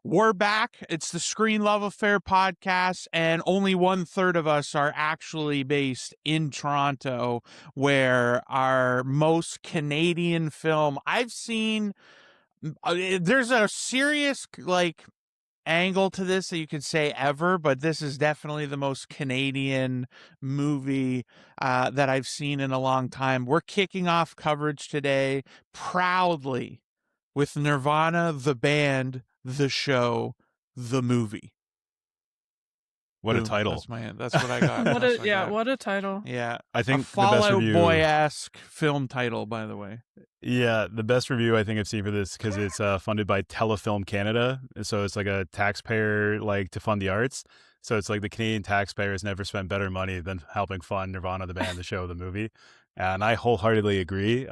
We're back. It's the Screen Love Affair podcast, and only 1/3 of us are actually based in Toronto, where our most Canadian film I've seen. There's a serious angle to this that you could say ever, but this is definitely the most Canadian movie that I've seen in a long time. We're kicking off coverage today proudly with Nirvana the Band, the show, the movie. What a Boom. title. That's what I got. What a title. Yeah. I think a Fall the best Out review, Boy-esque film title, by the way. Yeah, the best review I think I've seen for this, because it's funded by Telefilm Canada. So it's like a taxpayer, to fund the arts. So it's like the Canadian taxpayer has never spent better money than helping fund Nirvana the Band, the show, the movie. And I wholeheartedly agree.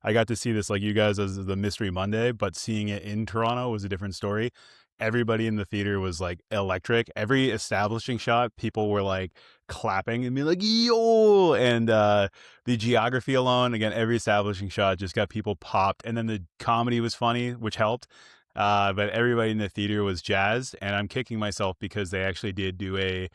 I got to see this like you guys as the Mystery Monday, but seeing it in Toronto was a different story. Everybody in the theater was like electric. Every establishing shot, people were like clapping and being like, yo! And the geography alone, again, every establishing shot just got people popped. And then the comedy was funny, which helped. But everybody in the theater was jazzed. And I'm kicking myself because they actually did do a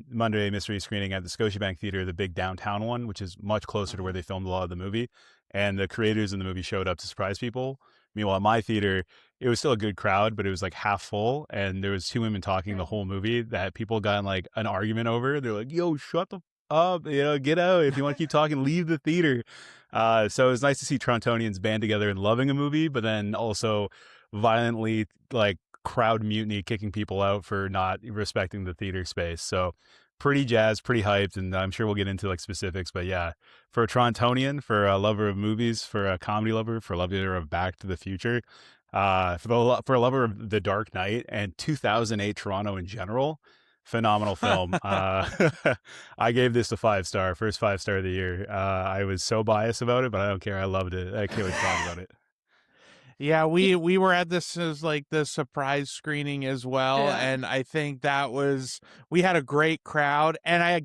Monday mystery screening at the Scotiabank Theater, the big downtown one, which is much closer to where they filmed a lot of the movie. And the creators in the movie showed up to surprise people. Meanwhile, at my theater, it was still a good crowd, but it was like half full. And there was two women talking the whole movie that people got in like an argument over. They're like, yo, shut the up, get out. If you want to keep talking, leave the theater. So it was nice to see Torontonians band together and loving a movie, but then also violently crowd mutiny, kicking people out for not respecting the theater space. So pretty jazzed, pretty hyped, and I'm sure we'll get into specifics, but yeah, for a Torontonian, for a lover of movies, for a comedy lover, for a lover of Back to the Future, for a lover of The Dark Knight and 2008 Toronto in general, phenomenal film. I gave this a 5-star, first 5-star of the year. I was so biased about it, but I don't care. I loved it. I can't wait to talk about it. Yeah, we were at this as the surprise screening as well, and I think we had a great crowd. And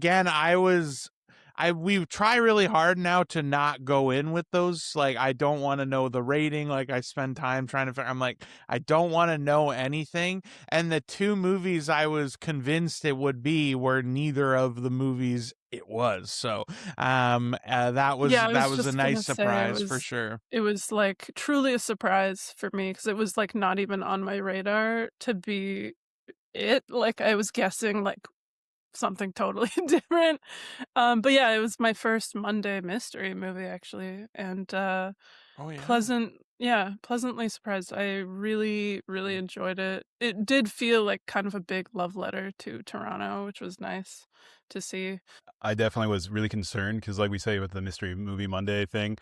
we try really hard now to not go in with those. I don't want to know the rating. I spend time trying to figure. I'm like, I don't want to know anything. And the two movies I was convinced it would be were neither of the movies it was. So that was a nice surprise for sure. It was truly a surprise for me because it was not even on my radar to be it. I was guessing something totally different. But yeah, it was my first Monday mystery movie actually, and pleasantly surprised. I really, really enjoyed it. It did feel like kind of a big love letter to Toronto, which was nice to see. I definitely was really concerned because, like we say with the Mystery Movie Monday thing,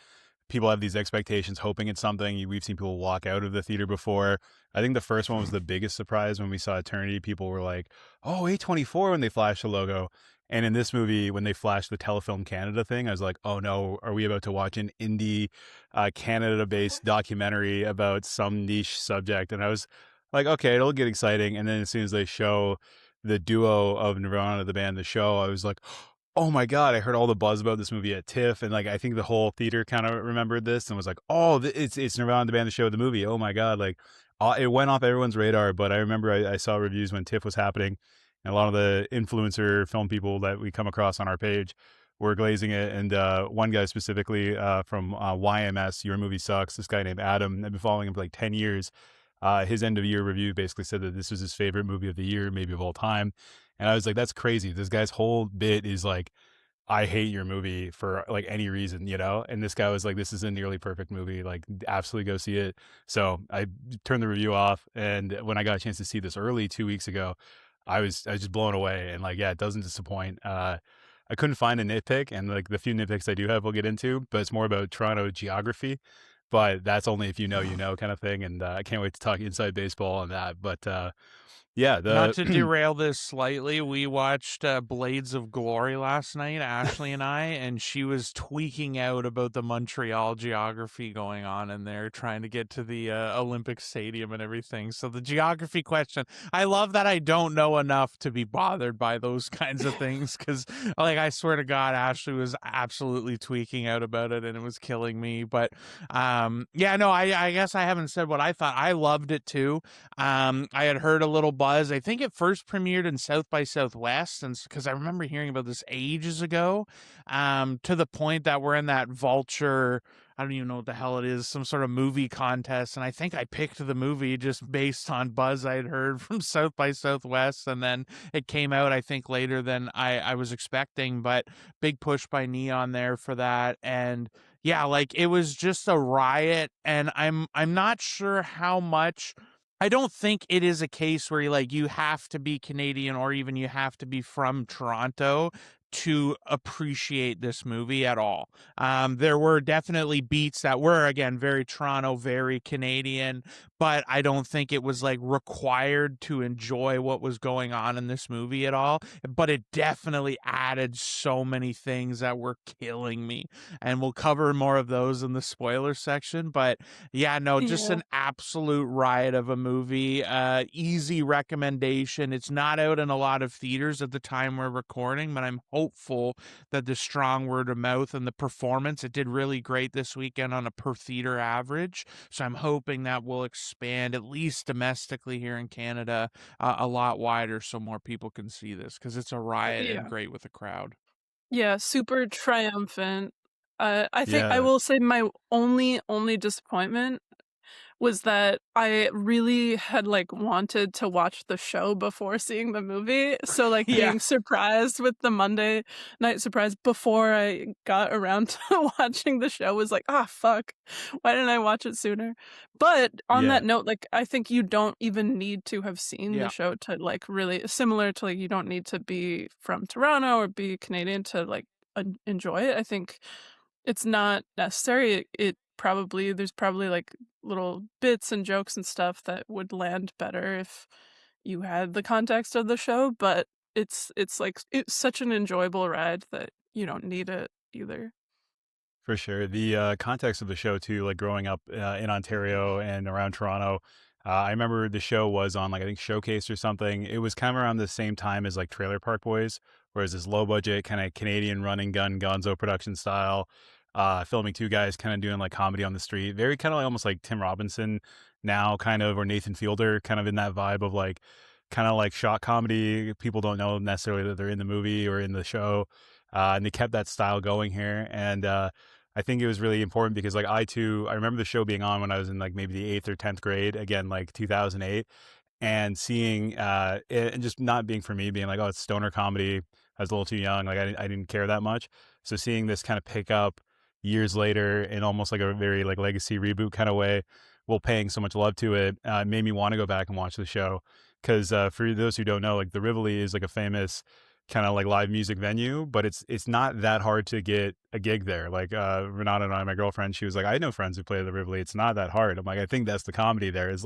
people have these expectations, hoping it's something. We've seen people walk out of the theater before. I think the first one was the biggest surprise when we saw Eternity. People were like, oh, A24 when they flashed the logo. And in this movie, when they flashed the Telefilm Canada thing, I was like, oh no, are we about to watch an indie Canada-based documentary about some niche subject? And I was like, okay, it'll get exciting. And then as soon as they show the duo of Nirvana the Band, the show, I was like, oh my God, I heard all the buzz about this movie at TIFF. And I think the whole theater kind of remembered this and was like, oh, it's Nirvana the Band, the show, the movie. Oh my God. It went off everyone's radar. But I remember I saw reviews when TIFF was happening. And a lot of the influencer film people that we come across on our page were glazing it. And one guy specifically from YMS, Your Movie Sucks, this guy named Adam, I've been following him for 10 years. His end of year review basically said that this was his favorite movie of the year, maybe of all time. And I was like, that's crazy. This guy's whole bit is I hate your movie for any reason, And this guy was like, this is a nearly perfect movie. Absolutely go see it. So I turned the review off. And when I got a chance to see this early 2 weeks ago, I was just blown away. And it doesn't disappoint. I couldn't find a nitpick, and the few nitpicks I do have, we'll get into, but it's more about Toronto geography. But that's only if you know kind of thing. And I can't wait to talk inside baseball on that. But Yeah, Not the to derail this slightly, we watched Blades of Glory last night, Ashley and I, and she was tweaking out about the Montreal geography going on in there, trying to get to the Olympic Stadium and everything. So the geography question, I love that I don't know enough to be bothered by those kinds of things, because, like, I swear to God, Ashley was absolutely tweaking out about it, and it was killing me. But yeah, no, I guess I haven't said what I thought. I loved it too. I had heard a little buzz. I think it first premiered in South by Southwest, and because I remember hearing about this ages ago, to the point that we're in that Vulture. I don't even know what the hell it is, some sort of movie contest, and I think I picked the movie just based on buzz I'd heard from South by Southwest, and then it came out, I think, later than I was expecting, but big push by Neon there for that, and yeah, like it was just a riot, and I'm not sure how much. I don't think it is a case where you have to be Canadian or even you have to be from Toronto to appreciate this movie at all. There were definitely beats that were, again, very Toronto, very Canadian, but I don't think it was required to enjoy what was going on in this movie at all. But it definitely added so many things that were killing me. And we'll cover more of those in the spoiler section. But yeah, no, just Yeah. an absolute riot of a movie. Easy recommendation. It's not out in a lot of theaters at the time we're recording, but I'm hopeful that the strong word of mouth and the performance, it did really great this weekend on a per theater average. So I'm hoping that will expand, at least domestically here in Canada, a lot wider so more people can see this, because it's a riot and Yeah. great with a crowd. Yeah, super triumphant. I think I yeah, will say my only disappointment was that I really had, wanted to watch the show before seeing the movie, so, Yeah. being surprised with the Monday night surprise before I got around to watching the show was like, "Ah, fuck. Why didn't I watch it sooner?" But on yeah, that note, I think you don't even need to have seen the Yeah. show to, really similar to, you don't need to be from Toronto or be Canadian to, enjoy it. I think it's not necessary. It probably there's probably, little bits and jokes and stuff that would land better if you had the context of the show, but it's such an enjoyable ride that you don't need it either. for sure. The context of the show too, like growing up in Ontario and around Toronto. I remember the show was on I think Showcase or something. It was kind of around the same time as Trailer Park Boys, whereas this low budget kind of Canadian running gun gonzo production style, filming two guys kind of doing comedy on the street, very kind of almost like Tim Robinson now kind of, or Nathan Fielder kind of in that vibe of kind of shot comedy. People don't know necessarily that they're in the movie or in the show, and they kept that style going here. And I think it was really important because I remember the show being on when I was in maybe the 8th or 10th grade, again 2008, and seeing it, and just not being for me, being oh, it's stoner comedy. I was a little too young, I didn't care that much. So seeing this kind of pick up years later in almost a very legacy reboot kind of way, while paying so much love to it, made me want to go back and watch the show. Because for those who don't know, the Rivoli is a famous kind of live music venue, but it's not that hard to get a gig there. Renata and I, my girlfriend, she was like, I know friends who play the Rivoli. It's not that hard. I'm like, I think that's the comedy there, is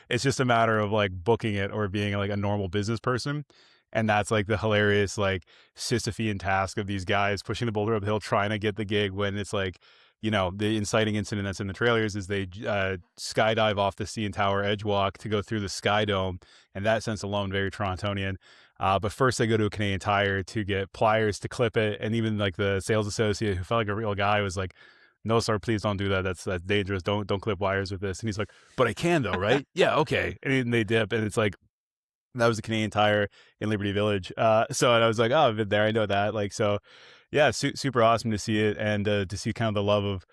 it's just a matter of booking it or being a normal business person. And that's the hilarious Sisyphean task of these guys pushing the boulder up the hill trying to get the gig, when it's the inciting incident that's in the trailers is they skydive off the CN Tower edge walk to go through the Sky Dome. In that sense alone, very Torontonian. But first they go to a Canadian Tire to get pliers to clip it. And even the sales associate, who felt like a real guy, was like, no, sir, please don't do that. That's dangerous. Don't clip wires with this. And he's like, but I can though, right? Yeah, okay. And then they dip, and it's that was the Canadian Tire in Liberty Village. So and I was like, oh, I've been there. I know that. So yeah, super awesome to see it, and to see kind of the love of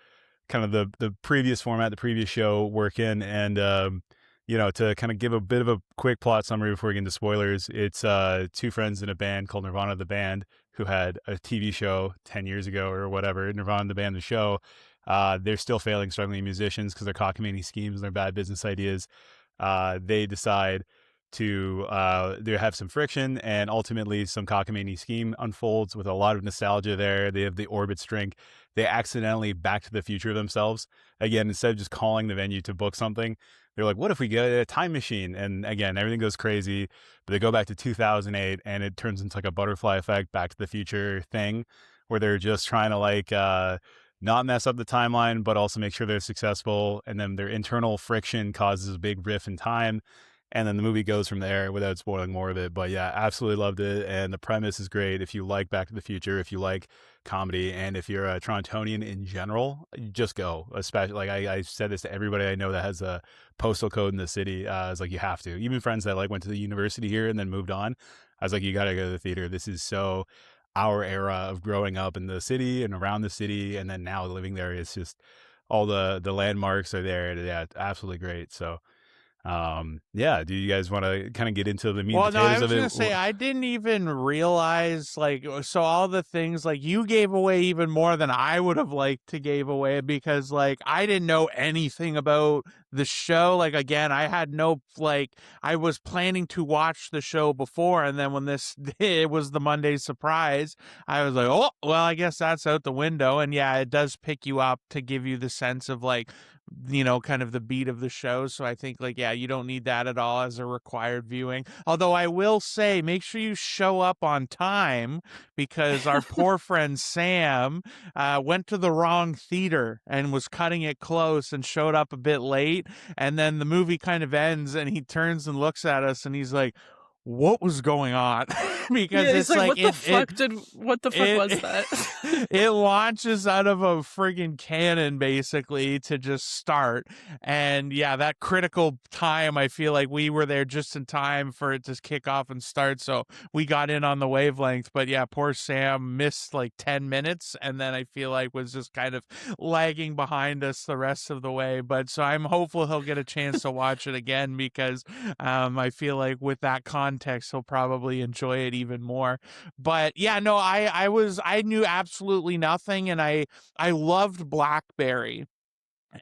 kind of the previous format, the previous show work in. And to kind of give a bit of a quick plot summary before we get into spoilers. It's two friends in a band called Nirvana the Band, who had a TV show 10 years ago or whatever, Nirvana the Band, the show. They're still failing, struggling musicians because they're cockamamie schemes and their bad business ideas. They decide to they have some friction, and ultimately some cockamamie scheme unfolds with a lot of nostalgia there. They have the orbits drink. They accidentally Back to the Future themselves. Again, instead of just calling the venue to book something, they're like, what if we get a time machine? And again, everything goes crazy, but they go back to 2008 and it turns into like a butterfly effect Back to the Future thing where they're just trying to like not mess up the timeline, but also make sure they're successful. And then their internal friction causes a big riff in time. And then the movie goes from there without spoiling more of it. But yeah, absolutely loved it. And the premise is great. If you like Back to the Future, if you like comedy, and if you're a Torontonian in general, just go. Especially, like I said this to everybody I know that has a postal code in the city. It's like, you have to. Even friends that like went to the university here and then moved on, I was like, you got to go to the theater. This is so our era of growing up in the city and around the city. And then now living there, it's just all the landmarks are there. Yeah, it's absolutely great. So, yeah, do you guys want to kind of get into the meat and Well, no, I potatoes was of gonna it? say I didn't even realize like so all the things like you gave away even more than I would have liked to give away because like I didn't know anything about the show. Like again, I had no like I was planning to watch the show before, and then when this it was the Monday surprise, I was like, oh well, I guess that's out the window. And yeah, it does pick you up to give you the sense of like kind of the beat of the show. So I think like, yeah, you don't need that at all as a required viewing. Although I will say, make sure you show up on time because our poor friend Sam went to the wrong theater and was cutting it close and showed up a bit late. And then the movie kind of ends and he turns and looks at us and he's like, what was going on? Because Yeah, he's it's like, like what the fuck was that? it launches out of a friggin' cannon basically to just start. And yeah, that critical time, I feel like we were there just in time for it to kick off and start. So we got in on the wavelength. But yeah, poor Sam missed like 10 minutes and then I feel like was just kind of lagging behind us the rest of the way. But so I'm hopeful he'll get a chance to watch it again because I feel like with that context, he'll probably enjoy it even more. But yeah, no, I knew absolutely nothing, and I loved Blackberry.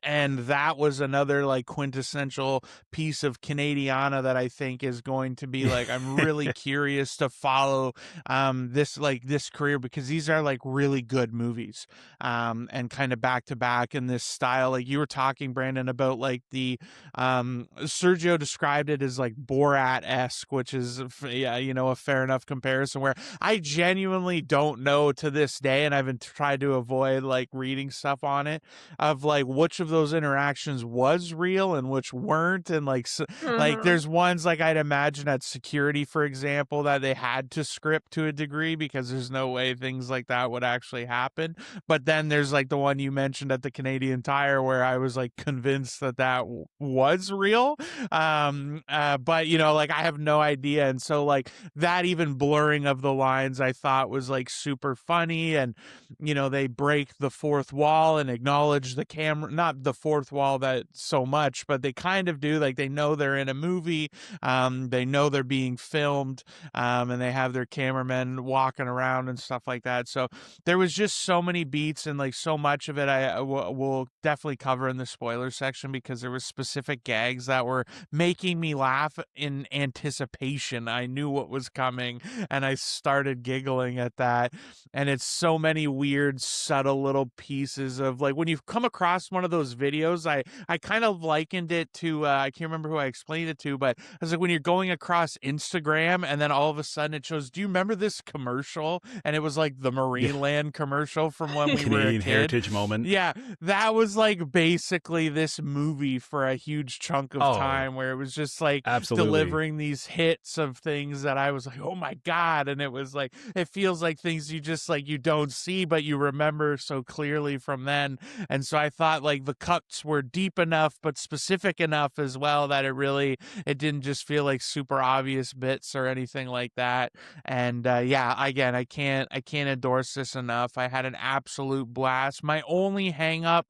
And that was another like quintessential piece of Canadiana that I think is going to be like I'm really curious to follow this career because these are like really good movies and kind of back to back in this style. Like you were talking, Brandon, about like the Sergio described it as like Borat-esque, which is yeah, a fair enough comparison where I genuinely don't know to this day, and I've been tried to avoid like reading stuff on it of like which of those interactions was real and which weren't. And like like there's ones like I'd imagine at security, for example, that they had to script to a degree because there's no way things like that would actually happen. But then there's like the one you mentioned at the Canadian Tire where I was like convinced that was real. But like I have no idea. And so like that even blurring of the lines I thought was like super funny. And they break the fourth wall and acknowledge the camera, not the fourth wall that so much, but they kind of do. Like they know they're in a movie, they know they're being filmed, and they have their cameramen walking around and stuff like that. So there was just so many beats and like so much of it I will definitely cover in the spoiler section because there was specific gags that were making me laugh in anticipation. I knew what was coming and I started giggling at that. And it's so many weird, subtle little pieces of like when you come across one of those videos, I kind of likened it to, I can't remember who I explained it to, but I was like, when you're going across Instagram and then all of a sudden it shows, do you remember this commercial? And it was like the Marineland commercial from when we were a Canadian kid. heritage moment. Yeah, that was like basically this movie for a huge chunk of time where it was just like delivering these hits of things that I was like, oh my God. And it was like, it feels like things you just like, you don't see, but you remember so clearly from then. And so I thought like the cuts were deep enough, but specific enough as well that it didn't just feel like super obvious bits or anything like that. And yeah, again, I can't endorse this enough. I had an absolute blast. My only hang up,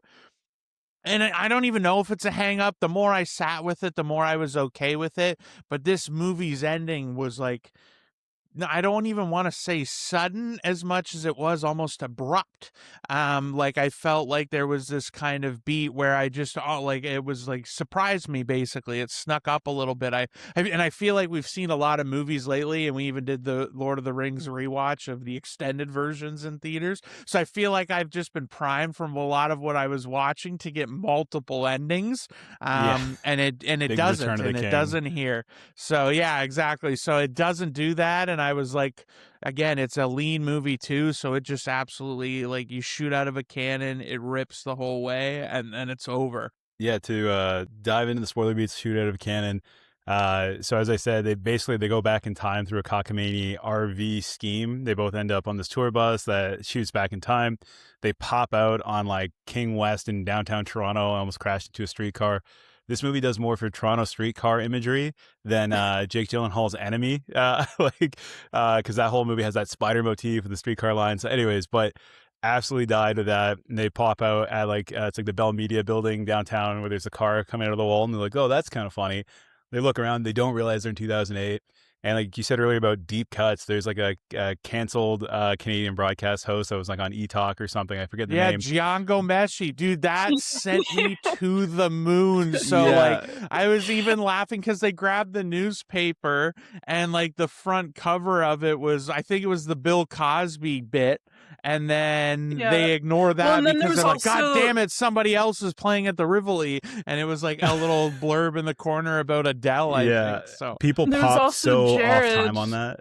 and I don't even know if it's a hang up. The more I sat with it, the more I was okay with it. But this movie's ending was like I don't even want to say sudden as much as it was almost abrupt. Like I felt like there was this kind of beat where I just like it was like surprised me basically. It snuck up a little bit. And I feel like we've seen a lot of movies lately, and we even did the Lord of the Rings rewatch of the extended versions in theaters. So I feel like I've just been primed from a lot of what I was watching to get multiple endings. Yeah. And it Big doesn't, Return of the and it King. doesn't here. So yeah, exactly. So it doesn't do that, and I was like, again, it's a lean movie too, so it just absolutely like you shoot out of a cannon, it rips the whole way, and it's over. Yeah, to dive into the spoiler beats, shoot out of a cannon. So as I said, they go back in time through a cockamamie RV scheme. They both end up on this tour bus that shoots back in time. They pop out on like King West in downtown Toronto, almost crashed into a streetcar. This movie does more for Toronto streetcar imagery than Jake Gyllenhaal's Enemy, because that whole movie has that spider motif with the streetcar lines. So anyways, but absolutely died of that. And they pop out at like it's like the Bell Media building downtown where there's a car coming out of the wall, and they're like, "Oh, that's kind of funny." They look around, they don't realize they're in 2008. And like you said earlier about deep cuts, there's like a canceled Canadian broadcast host that was like on E-Talk or something. I forget the Yeah, name. Gian Gomeshi, dude, that sent me to the moon. So like I was even laughing because they grabbed the newspaper and like the front cover of it was, I think it was the Bill Cosby bit. And then Yeah. they ignore that and then there because was they're like, God also- damn it, somebody else is playing at the Rivoli. And it was like a little blurb in the corner about Adele, I think. So people There was popped also so off Jared. time on that.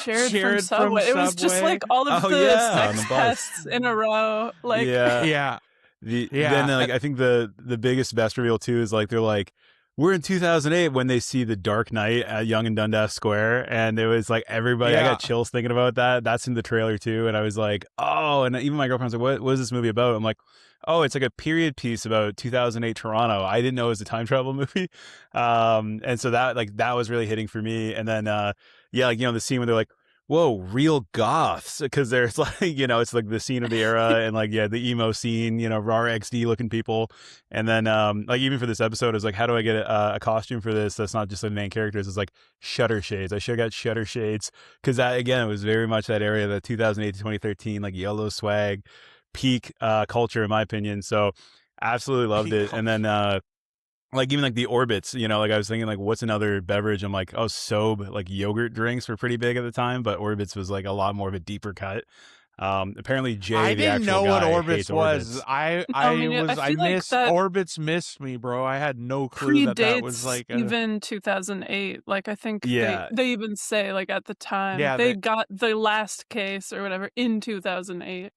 Jared from Subway. It was just like all of Oh, the yeah, on sex the bus. pests in a row. Like yeah. Then like I think the biggest best reveal too is like they're like, we're in 2008 when they see The Dark Knight at Yonge and Dundas Square, and it was like everybody. I got chills thinking about that. That's in the trailer too, and I was like, oh, and even my girlfriend was like, what is this movie about? I'm like, oh, it's like a period piece about 2008 Toronto. I didn't know it was a time travel movie, and so that was really hitting for me. And then like the scene where they're like, whoa, real goths, because there's like it's like the scene of the era and like the emo scene, raw XD looking people. And then like even for this episode, I was like, how do I get a costume for this that's not just the main characters? It's like shutter shades. I should have got shutter shades, because that again, it was very much that area, the 2008 to 2013 like yellow swag peak culture in my opinion. So absolutely loved it. And then like even like the Orbits, like I was thinking like what's another beverage? I'm like, oh, Sobe, like yogurt drinks were pretty big at the time, but Orbits was like a lot more of a deeper cut. Apparently Jay, I the didn't actual know what guy, Orbits hates was. Orbits. I feel like missed that Orbits missed me, bro. I had no clue that was predates like even 2008. Like I think Yeah. they even say like at the time they got the last case or whatever in 2008.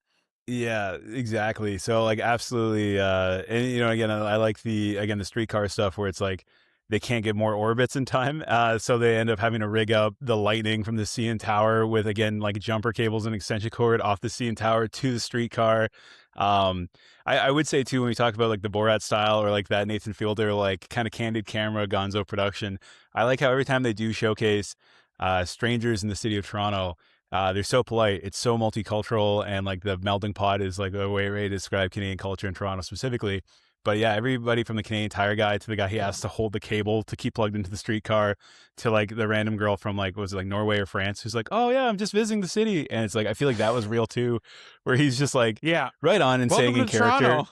Yeah, exactly. So like absolutely and again I like the streetcar stuff where it's like they can't get more orbits in time. So they end up having to rig up the lightning from the CN Tower with again like jumper cables and extension cord off the CN Tower to the streetcar. I would say too, when we talk about like the Borat style or like that Nathan Fielder like kind of candid camera gonzo production, I like how every time they do showcase strangers in the city of Toronto, they're so polite. It's so multicultural, and like the melting pot is like the way to describe Canadian culture in Toronto specifically. But yeah, everybody from the Canadian Tire guy to the guy he asked to hold the cable to keep plugged into the streetcar to like the random girl from like, was it like Norway or France who's like, oh yeah, I'm just visiting the city. And it's like, I feel like that was real too, where he's just like, right on and saying in character. Toronto.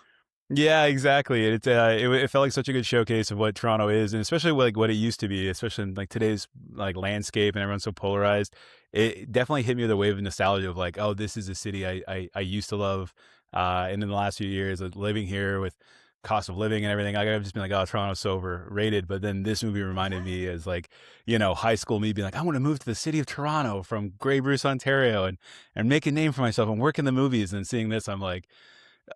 Yeah, exactly. It felt like such a good showcase of what Toronto is, and especially like what it used to be, especially in like today's like landscape and everyone's so polarized. It definitely hit me with a wave of nostalgia of like, oh, this is a city I used to love. And in the last few years of living here with cost of living and everything, like, I've just been like, oh, Toronto's so overrated. But then this movie reminded me as like, high school me being like, I want to move to the city of Toronto from Grey Bruce, Ontario, and make a name for myself and work in the movies. And seeing this, I'm like,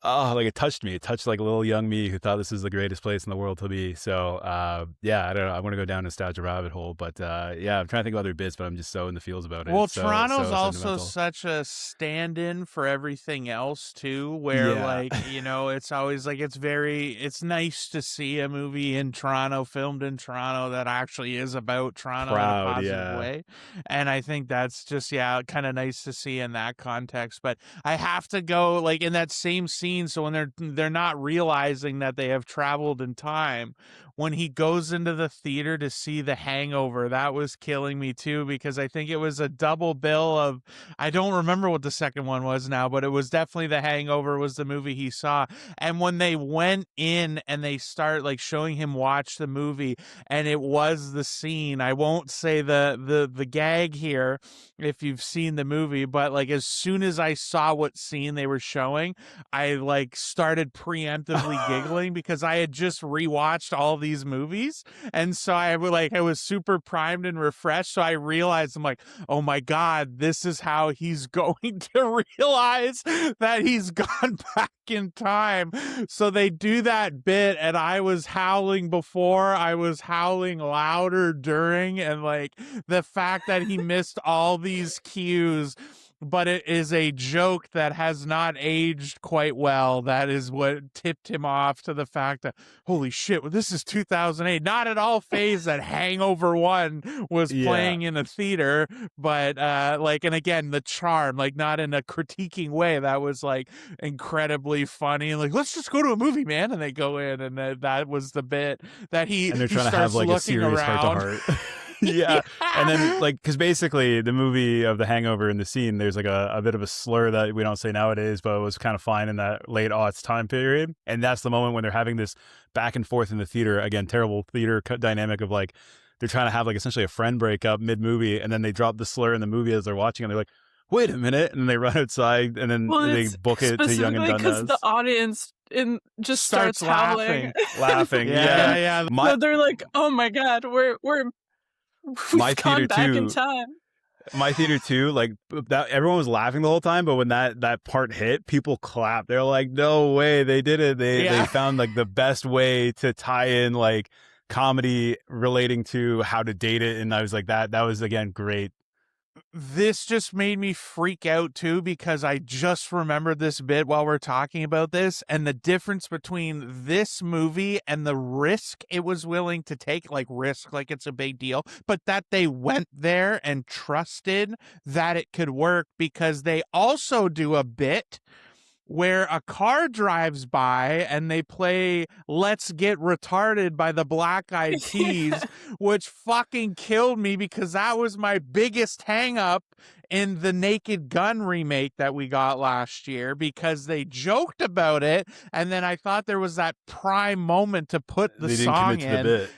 oh, like it touched me. It touched like little young me who thought this is the greatest place in the world to be. So, I don't know. I want to go down nostalgia rabbit hole, but I'm trying to think of other bits, but I'm just so in the feels about it. Well, So Toronto's also sentimental. such a stand-in for everything else too, where like, it's always like it's nice to see a movie in Toronto, filmed in Toronto, that actually is about Toronto in a positive way. And I think that's just kind of nice to see in that context. But I have to go like in that same scene, so when they're not realizing that they have traveled in time, when he goes into the theater to see The Hangover. That was killing me too, because I think it was a double bill of, I don't remember what the second one was now, but it was definitely The Hangover was the movie he saw. And when they went in and they start like showing him watch the movie, and it was the scene, I won't say the gag here if you've seen the movie, but like as soon as I saw what scene they were showing, I like started preemptively giggling because I had just rewatched all these movies, and so I was super primed and refreshed. So I realized, I'm like, oh my god, this is how he's going to realize that he's gone back in time. So they do that bit, and I was howling before, I was howling louder during, and like the fact that he missed all these cues, but it is a joke that has not aged quite well. That is what tipped him off to the fact that, holy shit, well, this is 2008. Not at all phased that Hangover 1 was playing in a theater, but and again, the charm, like not in a critiquing way. That was like incredibly funny, and like, let's just go to a movie, man. And they go in, and that was the bit that and they're trying to have like a serious heart-to-heart. Yeah. And then like, because basically the movie of The Hangover in the scene, there's like a bit of a slur that we don't say nowadays, but it was kind of fine in that late aughts time period. And that's the moment when they're having this back and forth in the theater. Again, terrible theater dynamic of like, they're trying to have like essentially a friend breakup mid-movie, and then they drop the slur in the movie as they're watching, and they're like, wait a minute, and they run outside, and then they book it to Young and Dundas. Because the audience just starts howling. laughing. Yeah. So they're like, oh my god, we've gone back in time. My theater too, like that, everyone was laughing the whole time, but when that part hit, people clapped. They're like, "No way, they did it! They found like the best way to tie in like comedy relating to how to date it." And I was like, that was again great. This just made me freak out too, because I just remembered this bit while we're talking about this, and the difference between this movie and the risk it was willing to take, like it's a big deal, but that they went there and trusted that it could work, because they also do a bit where a car drives by and they play Let's Get Retarded by the Black Eyed Peas, which fucking killed me, because that was my biggest hang up in the Naked Gun remake that we got last year, because they joked about it, and then I thought there was that prime moment to put the song in. The bit.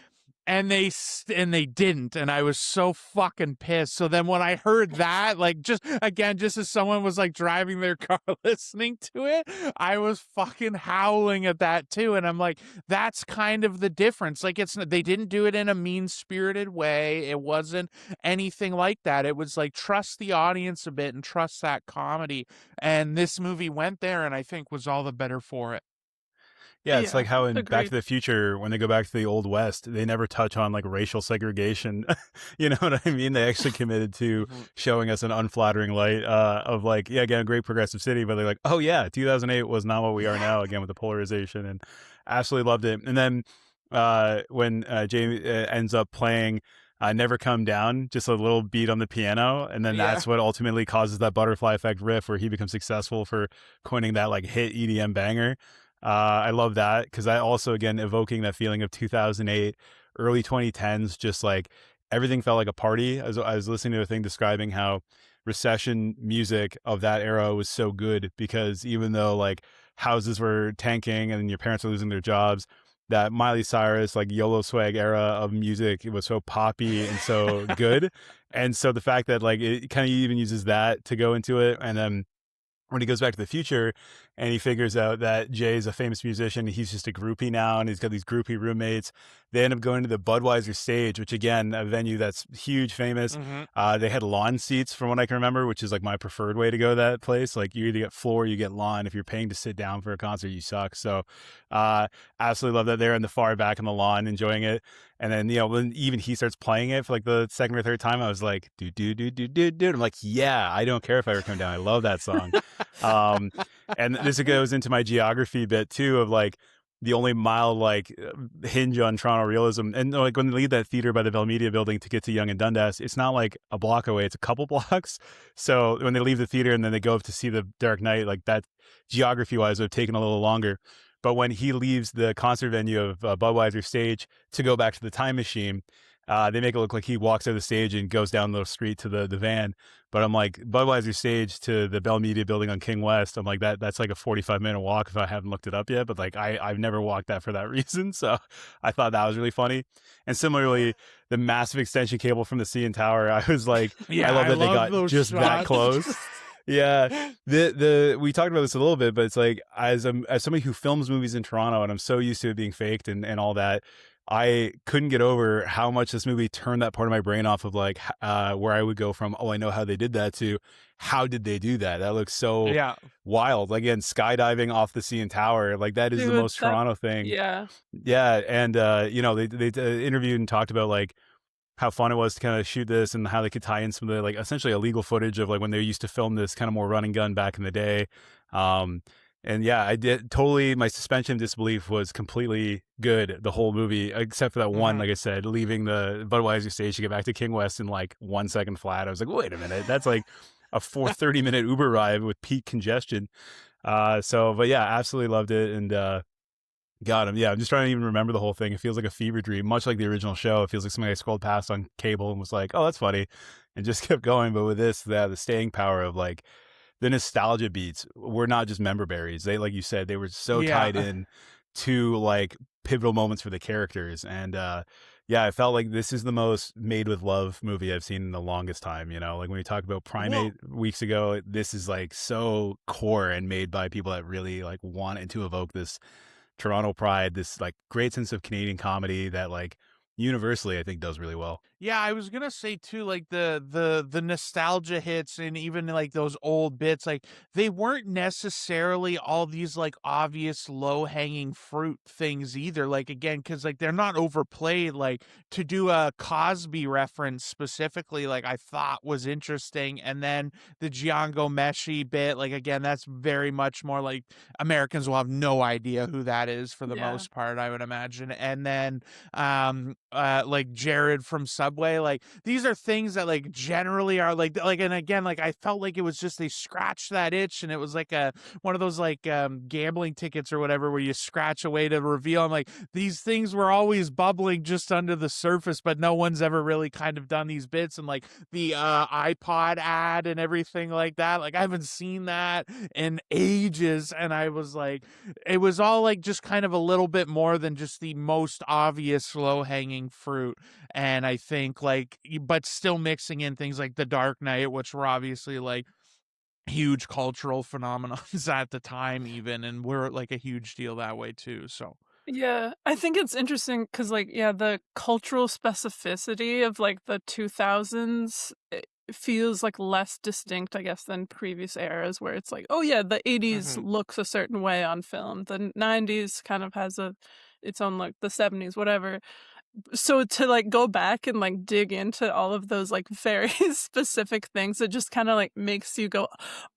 And they didn't, and I was so fucking pissed. So then when I heard that, like, just as someone was like driving their car listening to it, I was fucking howling at that too. And I'm like, that's kind of the difference. Like, they didn't do it in a mean-spirited way. It wasn't anything like that. It was like, trust the audience a bit and trust that comedy. And this movie went there, and I think was all the better for it. Yeah, it's like how in Back to the Future, when they go back to the Old West, they never touch on like racial segregation. You know what I mean? They actually committed to showing us an unflattering light of like, yeah, again, a great progressive city, but they're like, oh yeah, 2008 was not what we are now, again, with the polarization, and absolutely loved it. And then when Jamie ends up playing Never Come Down, just a little beat on the piano, and then that's what ultimately causes that butterfly effect riff where he becomes successful for coining that like hit EDM banger. I love that, because I also, again, evoking that feeling of 2008, early 2010s, just like everything felt like a party. I was listening to a thing describing how recession music of that era was so good, because even though like houses were tanking and your parents were losing their jobs, that Miley Cyrus, like YOLO swag era of music, it was so poppy and so good. And so the fact that like it kind of even uses that to go into it, and then when he goes back to the future and he figures out that Jay is a famous musician, he's just a groupie now, and he's got these groupie roommates. They end up going to the Budweiser stage, which again, a venue that's huge, famous. They had lawn seats from what I can remember, which is like my preferred way to go to that place. Like you either get floor, you get lawn. If you're paying to sit down for a concert, you suck. So absolutely love that they're in the far back on the lawn enjoying it. And then, you know, when even he starts playing it for like the second or third time, I was like, dude. I'm like, yeah, I don't care if I ever come down. I love that song. And this goes into my geography bit too, of like the only mild like hinge on Toronto realism. And like when they leave that theater by the Velmedia building to get to Yonge and Dundas, it's not like a block away, it's a couple blocks. So when they leave the theater and then they go up to see the Dark Knight, like that geography wise would have taken a little longer. But when he leaves the concert venue of Budweiser stage to go back to the time machine, they make it look like he walks out of the stage and goes down the street to the van. But I'm like, Budweiser stage to the Bell Media building on King West, I'm like, that's like a 45-minute walk if I haven't looked it up yet. But like, I've never walked that for that reason. So I thought that was really funny. And similarly, the massive extension cable from the CN Tower, I was like, Yeah, I love that they got those just shots. that close. Yeah, we talked about this a little bit, but it's like as somebody who films movies in Toronto, and I'm so used to it being faked and all that, I couldn't get over how much this movie turned that part of my brain off of like where I would go from, oh, I know how they did that, to how did they do that? That looks so wild. Again, skydiving off the CN Tower, like that is Dude, the most Toronto thing. Yeah. And you know, they interviewed and talked about like how fun it was to kind of shoot this and how they could tie in some of the like essentially illegal footage of like when they used to film this kind of more run and gun back in the day. And yeah, I did totally, my suspension of disbelief was completely good the whole movie, except for that one, like I said, leaving the Budweiser stage to get back to King West in like 1 second flat. I was like, wait a minute, that's like a 30-minute Uber ride with peak congestion. But yeah, absolutely loved it. And God, I'm just trying to even remember the whole thing. It feels like a fever dream, much like the original show. It feels like something I scrolled past on cable and was like, oh, that's funny, and just kept going. But with this, the staying power of like the nostalgia beats were not just member berries. They, like you said, they were so tied in to like pivotal moments for the characters. And I felt like this is the most made with love movie I've seen in the longest time. You know, like when we talked about Primate weeks ago, this is like so core and made by people that really like wanted to evoke this Toronto pride, this like great sense of Canadian comedy that like universally I think does really well. Yeah, I was gonna say too, like the nostalgia hits and even like those old bits, like they weren't necessarily all these like obvious low hanging fruit things either. Like again, because like they're not overplayed. Like to do a Cosby reference specifically, like I thought was interesting, and then the Django Meshi bit, like again, that's very much more like Americans will have no idea who that is for the most part, I would imagine. And then like Jared from Subway, like these are things that like generally are like and again, like I felt like it was just they scratched that itch, and it was like one of those like gambling tickets or whatever where you scratch away to reveal. I'm like, these things were always bubbling just under the surface, but no one's ever really kind of done these bits. And like the iPod ad and everything like that, like I haven't seen that in ages, and I was like, it was all like just kind of a little bit more than just the most obvious low hanging fruit. And I think like, but still mixing in things like The Dark Knight, which were obviously like huge cultural phenomenons at the time even, and we're like a huge deal that way too. So yeah, I think it's interesting because like the cultural specificity of like the 2000s, it feels like less distinct, I guess, than previous eras where it's like, oh yeah, the 80s looks a certain way on film, the 90s kind of has its own look, the 70s, whatever. So to like go back and like dig into all of those like very specific things, it just kind of like makes you go,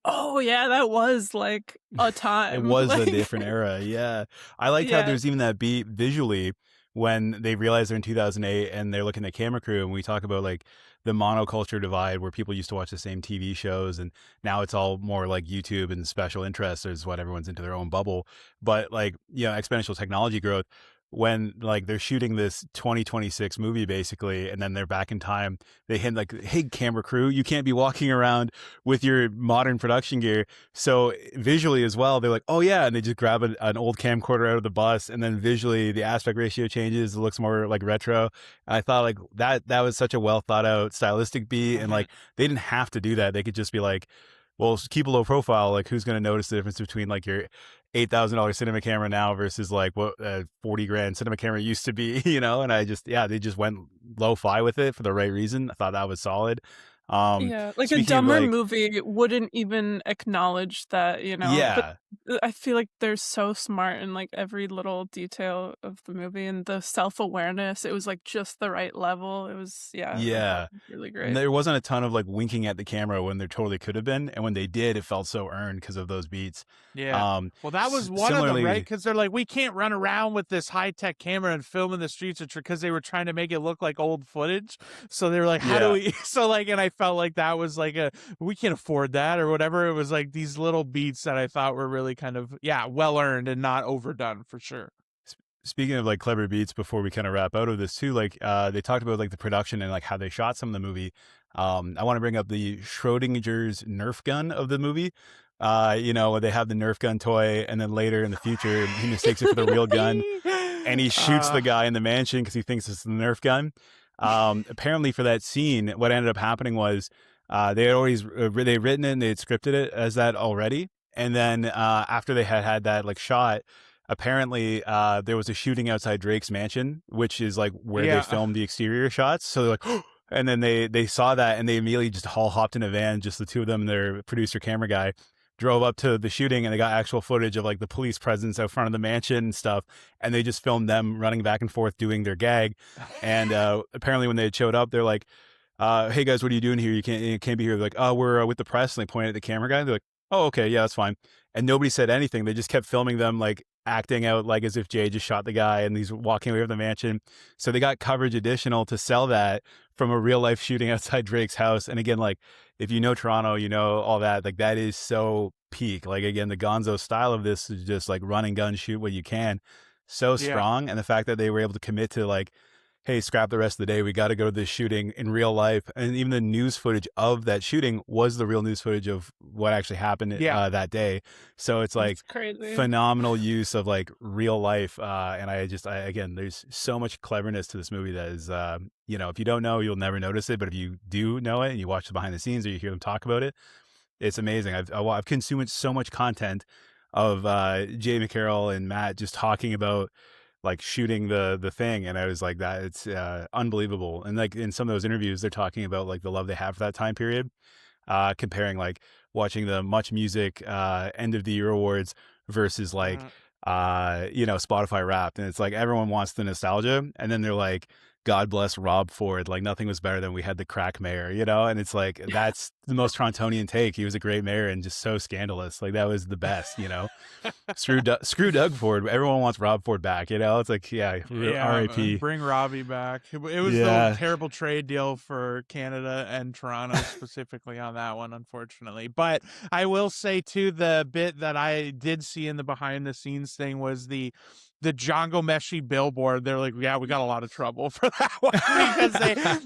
oh yeah, that was like a time. It was like, a different era. Yeah. I liked how there's even that beat visually when they realize they're in 2008 and they're looking at camera crew, and we talk about like the monoculture divide where people used to watch the same TV shows and now it's all more like YouTube and special interests is what everyone's into their own bubble. But like, exponential technology growth, when like they're shooting this 2026 movie basically, and then they're back in time, they hint like, hey, camera crew, you can't be walking around with your modern production gear. So visually as well, they're like, oh yeah, and they just grab an old camcorder out of the bus, and then visually the aspect ratio changes, it looks more like retro. And I thought like that was such a well thought out stylistic beat, and like they didn't have to do that. They could just be like, well, keep a low profile. Like, who's going to notice the difference between like your $8,000 cinema camera now versus like what $40,000 cinema camera used to be, And I just, they just went lo-fi with it for the right reason. I thought that was solid. Like a dumber movie wouldn't even acknowledge that, Yeah. But I feel like they're so smart in like every little detail of the movie, and the self-awareness, it was like just the right level. It was really great. And there wasn't a ton of like winking at the camera when there totally could have been, and when they did, it felt so earned because of those beats. Well, that was one of them, right? Because they're like, we can't run around with this high-tech camera and film in the streets, because they were trying to make it look like old footage. So they were like, how do we? So like, and I felt like that was like we can't afford that or whatever. It was like these little beats that I thought were really kind of, well earned and not overdone for sure. Speaking of like clever beats, before we kind of wrap out of this too, like they talked about like the production and like how they shot some of the movie. I want to bring up the Schrodinger's Nerf gun of the movie. They have the Nerf gun toy, and then later in the future, he mistakes it for the real gun, and he shoots the guy in the mansion because he thinks it's the Nerf gun. Apparently, for that scene, what ended up happening was they had always they written it and they had scripted it as that already, and then after they had that like shot. Apparently, there was a shooting outside Drake's mansion, which is like where they filmed the exterior shots. So they're like, and then they saw that and they immediately just hopped in a van, just the two of them, and their producer camera guy, drove up to the shooting, and they got actual footage of like the police presence out front of the mansion and stuff. And they just filmed them running back and forth doing their gag. And apparently, when they had showed up, they're like, "Hey guys, what are you doing here? You can't be here." They're like, "Oh, we're with the press." And they pointed at the camera guy. They're like, "Oh, okay, yeah, that's fine." And nobody said anything. They just kept filming them like acting out like as if Jay just shot the guy and he's walking away from the mansion. So they got coverage additional to sell that from a real life shooting outside Drake's house. And again, like if you know Toronto, you know all that, like that is so peak. Like again, the Gonzo style of this is just like run and gun, shoot what you can. So strong. And the fact that they were able to commit to like, hey, scrap the rest of the day. We got to go to this shooting in real life. And even the news footage of that shooting was the real news footage of what actually happened that day. So it's like phenomenal use of like real life. And again, there's so much cleverness to this movie that is, if you don't know, you'll never notice it. But if you do know it and you watch the behind the scenes or you hear them talk about it, it's amazing. I've consumed so much content of Jay McCarroll and Matt just talking about like shooting the thing, and I was like, that it's unbelievable. And like in some of those interviews, they're talking about like the love they have for that time period, comparing like watching the Much Music end of the year awards versus like Spotify Wrapped, and it's like everyone wants the nostalgia, and then they're like, God bless Rob Ford, like nothing was better than we had the crack mayor, and it's like that's the most Torontonian take. He was a great mayor and just so scandalous, like that was the best. Screw Doug Ford, everyone wants Rob Ford back. It's like R.I.P. Bring Robbie back. It was the terrible trade deal for Canada and Toronto specifically on that one, unfortunately. But I will say too, the bit that I did see in the behind the scenes thing was the Django Meshi billboard. They're like, yeah, we got a lot of trouble for that one because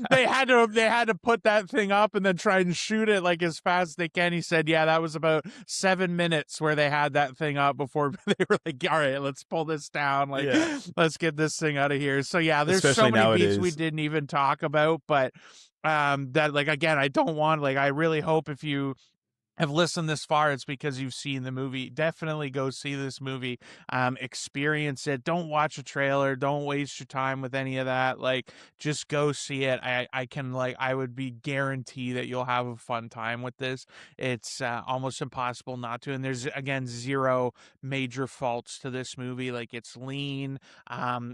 they had to put that thing up and then try and shoot it like as fast as they can. He said, yeah, that was about 7 minutes where they had that thing up before they were like, all right, let's pull this down. Like, let's get this thing out of here. So yeah, there's especially so many beats we didn't even talk about, but that like, again, I don't want, like, I really hope if you have listened this far, it's because you've seen the movie. Definitely go see this movie, experience it. Don't watch a trailer. Don't waste your time with any of that. Like, just go see it. I would be guarantee that you'll have a fun time with this. It's almost impossible not to. And there's, again, zero major faults to this movie. Like, it's lean.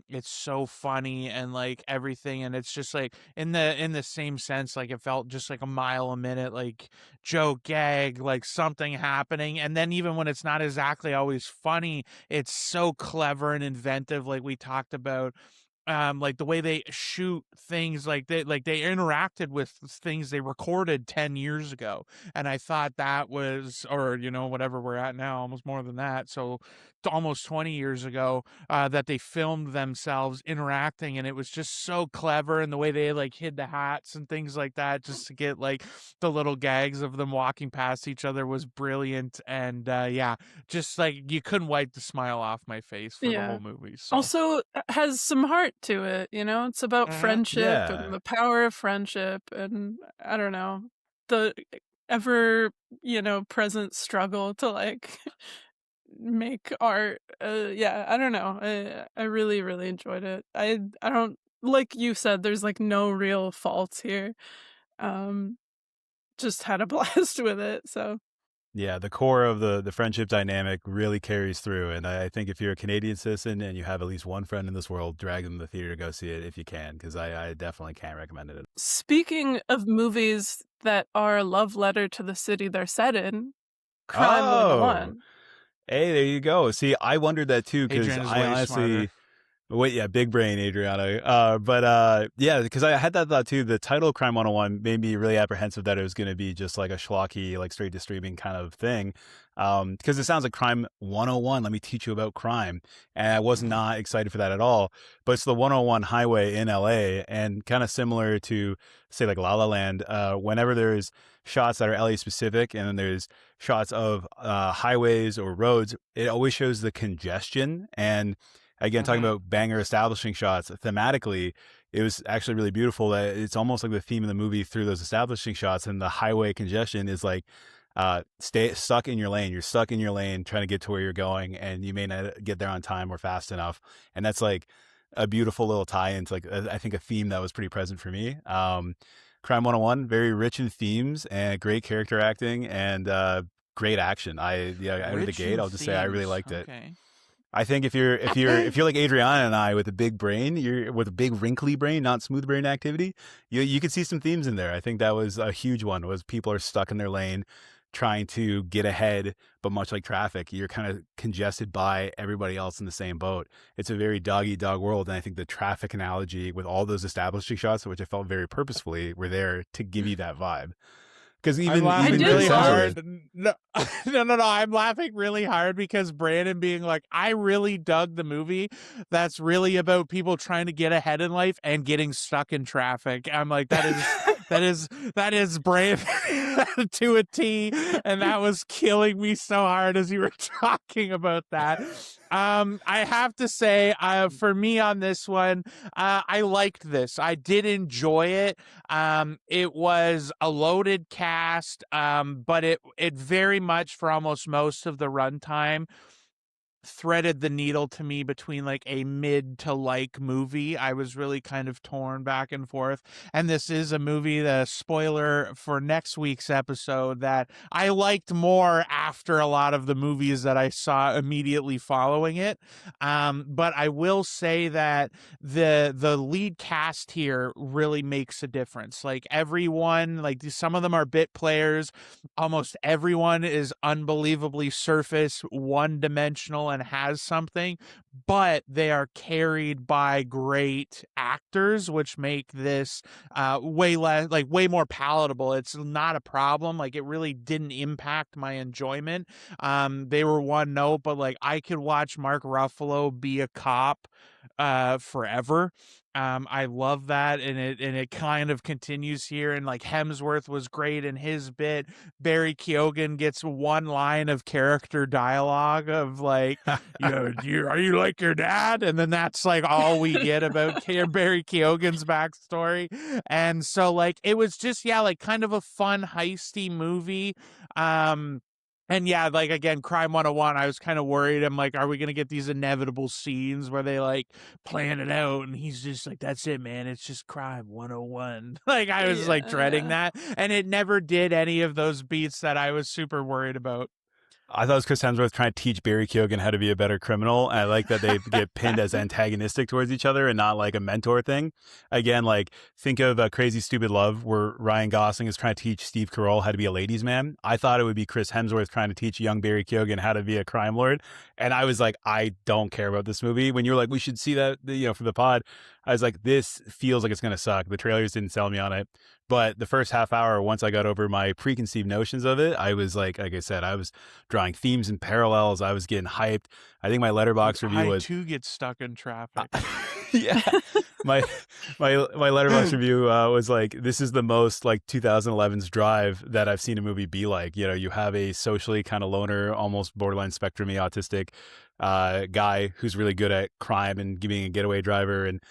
It's so funny and like everything. And it's just like in the same sense, like it felt just like a mile a minute, like joke, gag, like something happening. And then even when it's not exactly always funny, it's so clever and inventive, like we talked about. Like the way they shoot things, like they interacted with things they recorded 10 years ago. And I thought that was, or whatever we're at now, almost more than that, so almost 20 years ago, that they filmed themselves interacting, and it was just so clever. And the way they like hid the hats and things like that just to get like the little gags of them walking past each other was brilliant. And just like you couldn't wipe the smile off my face for the whole movie. So. Also has some heart to it, it's about friendship and the power of friendship, and I don't know, the ever present struggle to like make art. I don't know, I really, really enjoyed it. I don't, like you said, there's like no real faults here. Just had a blast with it. So yeah, the core of the friendship dynamic really carries through. And I think if you're a Canadian citizen and you have at least one friend in this world, drag them to the theater to go see it if you can, because I definitely can't recommend it. Speaking of movies that are a love letter to the city they're set in, Crime 101. Hey, there you go. See, I wondered that too, because I honestly... Wait, yeah, big brain, Adriana. Yeah, because I had that thought too. The title Crime 101 made me really apprehensive that it was going to be just like a schlocky, like straight to streaming kind of thing. Because it sounds like Crime 101. Let me teach you about crime. And I was not excited for that at all. But it's the 101 highway in LA, and kind of similar to, say, like La La Land. Whenever there's shots that are LA specific and then there's shots of highways or roads, it always shows the congestion. And again, talking about banger establishing shots thematically, it was actually really beautiful that it's almost like the theme of the movie through those establishing shots, and the highway congestion is like stay stuck in your lane. You're stuck in your lane trying to get to where you're going, and you may not get there on time or fast enough. And that's like a beautiful little tie into, like, I think, a theme that was pretty present for me. Crime 101, very rich in themes and great character acting and great action. Out of the gate, I'll just say I really liked it. I think if you're like Adriana and I with a big brain, you're with a big wrinkly brain, not smooth brain activity, you could see some themes in there. I think that was a huge one, was people are stuck in their lane trying to get ahead, but much like traffic, you're kind of congested by everybody else in the same boat. It's a very dog eat dog world, and I think the traffic analogy with all those establishing shots, which I felt very purposefully were there to give you that vibe. Because even really hard. No, no. I'm laughing really hard because Brandon being like, I really dug the movie that's really about people trying to get ahead in life and getting stuck in traffic. I'm like, that is Brandon to a T, and that was killing me so hard as you were talking about that. I have to say, for me on this one, I liked this. I did enjoy it. It was a loaded cast, but it very much, for almost most of the runtime, threaded the needle to me between like a mid to like movie. I was really kind of torn back and forth. And this is a movie, the spoiler for next week's episode, that I liked more after a lot of the movies that I saw immediately following it. But I will say that the lead cast here really makes a difference. Like everyone, like some of them are bit players. Almost everyone is unbelievably surface, one-dimensional, and has something, but they are carried by great actors, which make this way more palatable. It's not a problem. Like, it really didn't impact my enjoyment. They were one note, but like I could watch Mark Ruffalo be a cop forever. I love that, and it kind of continues here. And like Hemsworth was great in his bit. Barry Keoghan gets one line of character dialogue of like, are you like your dad? And then that's like all we get about Barry Keoghan's backstory. And so like it was just like kind of a fun heisty movie. And yeah, like again, Crime 101, I was kind of worried. I'm like, are we going to get these inevitable scenes where they like plan it out and he's just like, that's it, man. It's just Crime 101. Like I was like dreading that. And it never did any of those beats that I was super worried about. I thought it was Chris Hemsworth trying to teach Barry Keoghan how to be a better criminal. And I like that they get pinned as antagonistic towards each other and not like a mentor thing. Again, like think of Crazy Stupid Love, where Ryan Gosling is trying to teach Steve Carell how to be a ladies' man. I thought it would be Chris Hemsworth trying to teach young Barry Keoghan how to be a crime lord. And I was like, I don't care about this movie. When you're like, we should see that, for the pod, I was like, this feels like it's going to suck. The trailers didn't sell me on it. But the first half hour, once I got over my preconceived notions of it, I was like I said, I was drawing themes and parallels. I was getting hyped. I think my Letterboxd review was... I too get stuck in traffic. Yeah. My Letterboxd review was like, this is the most like 2011's Drive that I've seen a movie be like. You have a socially kind of loner, almost borderline spectrum-y autistic guy who's really good at crime and being a getaway driver, and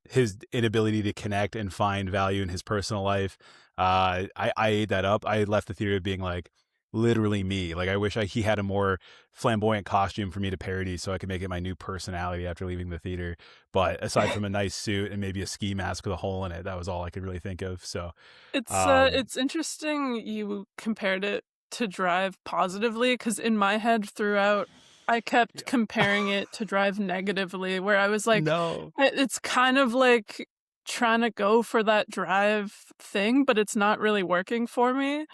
his inability to connect and find value in his personal life. I ate that up. I left the theater being like, literally me. Like I wish he had a more flamboyant costume for me to parody so I could make it my new personality after leaving the theater. But aside from a nice suit and maybe a ski mask with a hole in it, that was all I could really think of. So it's interesting you compared it to Drive positively, because in my head throughout I kept comparing it to Drive negatively, where I was like, no, it's kind of like trying to go for that Drive thing, but it's not really working for me.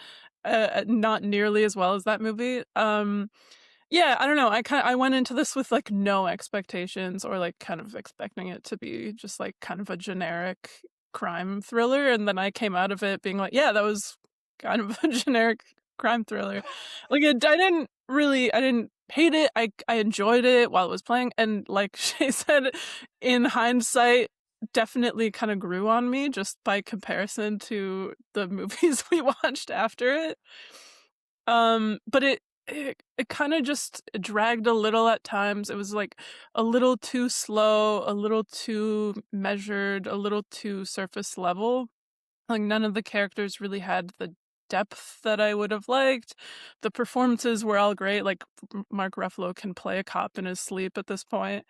Not nearly as well as that movie. Yeah, I don't know. I went into this with like no expectations, or like kind of expecting it to be just like kind of a generic crime thriller, and then I came out of it being like, yeah, that was kind of a generic crime thriller. Like I didn't hate it. I enjoyed it while it was playing, and like Shay said, in hindsight, definitely kind of grew on me just by comparison to the movies we watched after it. But it kind of just dragged a little at times. It was like a little too slow, a little too measured, a little too surface level. Like none of the characters really had the depth that I would have liked. The performances were all great. Like Mark Ruffalo can play a cop in his sleep at this point,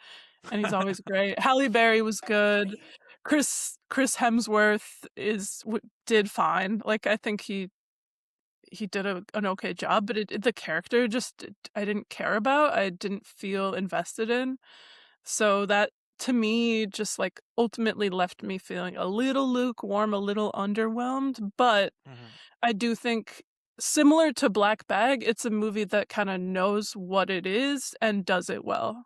and he's always great. Halle Berry was good. Chris Hemsworth did fine. Like I think he did an okay job, but the character just I didn't care about. I didn't feel invested in. So that to me just like ultimately left me feeling a little lukewarm, a little underwhelmed. But I do think similar to Black Bag, it's a movie that kind of knows what it is and does it well.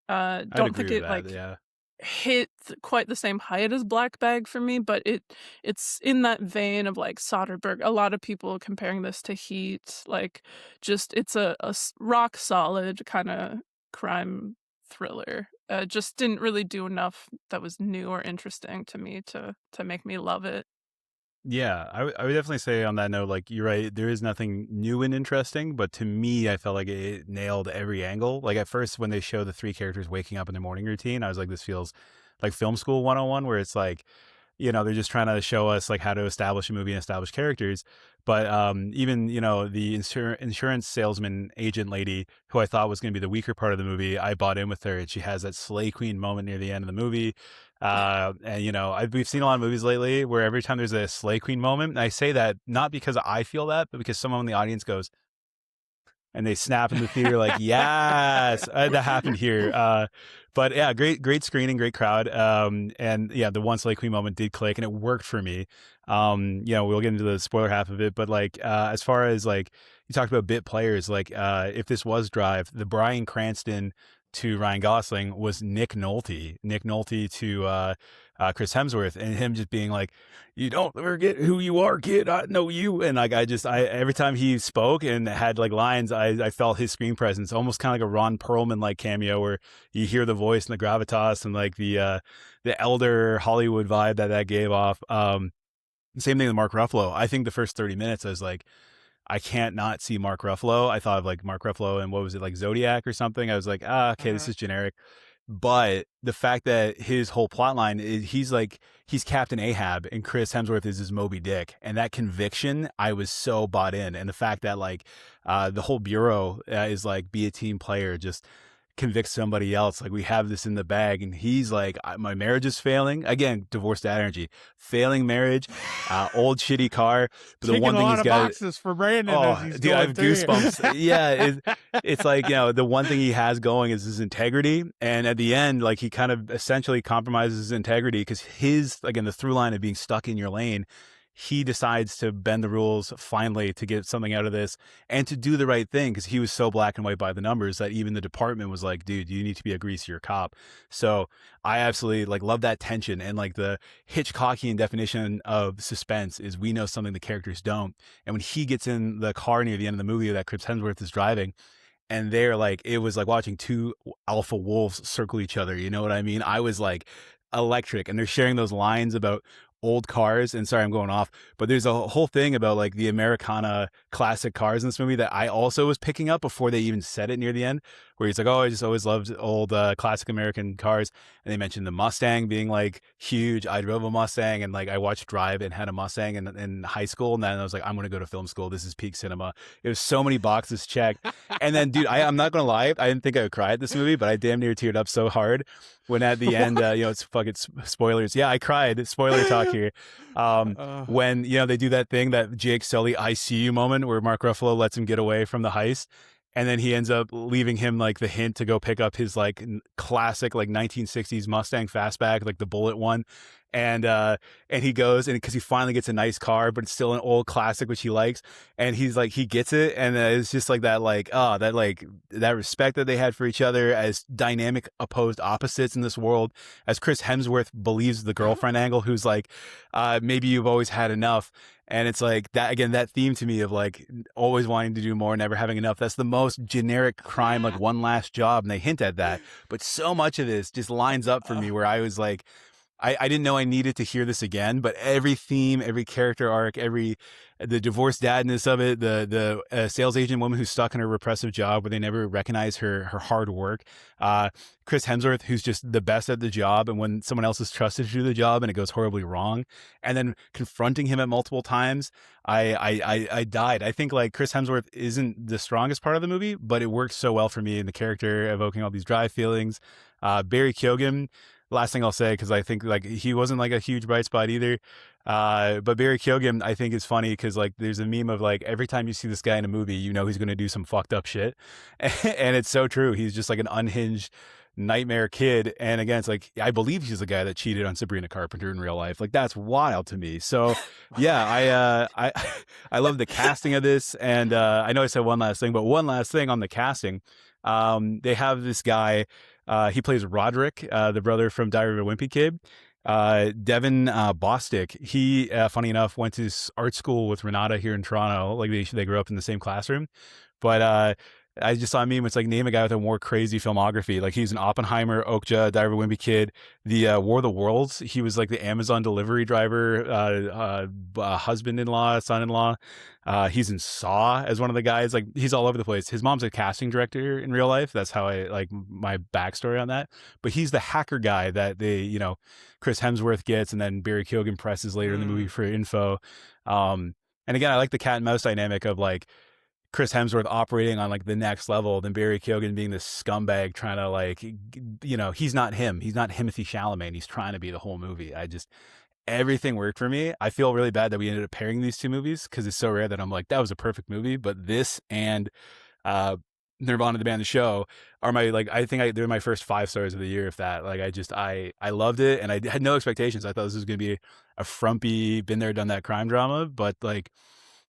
I'd Don't think agree with it that. like Yeah. hit quite the same height as Black Bag for me, but it's in that vein of like Soderbergh. A lot of people comparing this to Heat, like just it's a rock solid kind of crime thriller. Just didn't really do enough that was new or interesting to me to make me love it. Yeah, I would definitely say on that note, like you're right, there is nothing new and interesting, but to me, I felt like it nailed every angle. Like at first, when they show the three characters waking up in their morning routine, I was like, this feels like film school 101, where it's like, they're just trying to show us like how to establish a movie and establish characters. But even, the insurance salesman agent lady, who I thought was going to be the weaker part of the movie, I bought in with her, and she has that Slay Queen moment near the end of the movie. And we've seen a lot of movies lately where every time there's a Slay Queen moment, and I say that not because I feel that, but because someone in the audience goes, and they snap in the theater like, yes, that happened here. But yeah, great screening, great crowd. And yeah, the one Slay Queen moment did click, and it worked for me. We'll get into the spoiler half of it, but like, as far as like, you talked about bit players, like, if this was Drive, the Bryan Cranston to Ryan Gosling was Nick Nolte to Chris Hemsworth, and him just being like, "You don't forget who you are, kid. I know you." And like, I every time he spoke and had like lines, I felt his screen presence, almost kind of like a Ron Perlman like cameo, where you hear the voice and the gravitas and like the elder Hollywood vibe that gave off. Same thing with Mark Ruffalo. I think the first 30 minutes, I was like, I can't not see Mark Ruffalo. I thought of like Mark Ruffalo and what was it, like Zodiac or something. I was like, okay, this is generic. But the fact that his whole plot line is he's Captain Ahab and Chris Hemsworth is his Moby Dick. And that conviction, I was so bought in. And the fact that like the whole bureau is like, be a team player, just convict somebody else. Like, we have this in the bag. And he's like, my marriage is failing. Again, divorced dad energy, failing marriage, old shitty car. But the one thing he's got, boxes for Brandon. oh, as he's dude, I going have through. goosebumps. Yeah, it's like, the one thing he has going is his integrity. And at the end, like, he kind of essentially compromises his integrity because again, the through line of being stuck in your lane, he decides to bend the rules finally to get something out of this and to do the right thing, because he was so black and white by the numbers that even the department was like, dude, you need to be a greasier cop. So I absolutely like love that tension, and like the Hitchcockian definition of suspense is we know something the characters don't. And when he gets in the car near the end of the movie that Chris Hemsworth is driving, and they're like, it was like watching two alpha wolves circle each other. You know what I mean? I was like electric, and they're sharing those lines about old cars. And sorry, I'm going off, but there's a whole thing about like the Americana classic cars in this movie that I also was picking up before they even said it near the end, where he's like, oh, I just always loved old classic American cars. And they mentioned the Mustang being like huge. I drove a Mustang, and like I watched Drive and had a Mustang in high school. And then I was like, I'm going to go to film school. This is peak cinema. It was so many boxes checked. And then, dude, I'm not going to lie, I didn't think I would cry at this movie, but I damn near teared up so hard when at the end, it's fucking spoilers. Yeah, I cried. Spoiler talk here. When, they do that thing, that Jake Sully I see you moment where Mark Ruffalo lets him get away from the heist. And then he ends up leaving him like the hint to go pick up his like classic like 1960s Mustang fastback, like the bullet one. and he goes, and because he finally gets a nice car, but it's still an old classic which he likes, and he's like, he gets it, and it's just like that, like, oh, that, like, that respect that they had for each other as dynamic opposed opposites in this world, as Chris Hemsworth believes the girlfriend angle, who's like, maybe you've always had enough. And it's like that again, that theme to me of like always wanting to do more, never having enough. That's the most generic crime, like one last job. And they hint at that. But so much of this just lines up for me where I was like, I didn't know I needed to hear this again, but every theme, every character arc, the divorced dadness of it, the sales agent woman who's stuck in her repressive job where they never recognize her hard work, Chris Hemsworth, who's just the best at the job, and when someone else is trusted to do the job and it goes horribly wrong, and then confronting him at multiple times, I died. I think like Chris Hemsworth isn't the strongest part of the movie, but it works so well for me in the character evoking all these dry feelings. Barry Keoghan. Last thing I'll say, because I think like he wasn't like a huge bright spot either. But Barry Keoghan, I think, is funny because like there's a meme of like every time you see this guy in a movie, you know he's going to do some fucked up shit. And it's so true. He's just like an unhinged nightmare kid. And again, it's like, I believe he's the guy that cheated on Sabrina Carpenter in real life. Like that's wild to me. So yeah, I love the casting of this. And I know I said one last thing, but one last thing on the casting. They have this guy. He plays Roderick, the brother from Diary of a Wimpy Kid. Devin Bostick. He, funny enough, went to art school with Renata here in Toronto. Like they grew up in the same classroom. But I just saw a meme. It's like, name a guy with a more crazy filmography. Like he's an Oppenheimer, Okja, Diary of a Wimpy Kid, the War of the Worlds. He was like the Amazon delivery driver, husband-in-law, son-in-law. He's in Saw as one of the guys. Like he's all over the place. His mom's a casting director in real life. That's how I like my backstory on that. But he's the hacker guy that Chris Hemsworth gets, and then Barry Keoghan presses later in the movie for info. And again, I like the cat and mouse dynamic of like Chris Hemsworth operating on like the next level, then Barry Keoghan being this scumbag trying to like, he's not him. He's not Timothée Chalamet. He's trying to be the whole movie. Everything worked for me. I feel really bad that we ended up pairing these two movies because it's so rare that I'm like, that was a perfect movie. But this and Nirvana the Band, the show, are my, like, they're my first 5 stars of the year, if that. Like, I loved it, and I had no expectations. I thought this was going to be a frumpy, been there, done that crime drama, but like,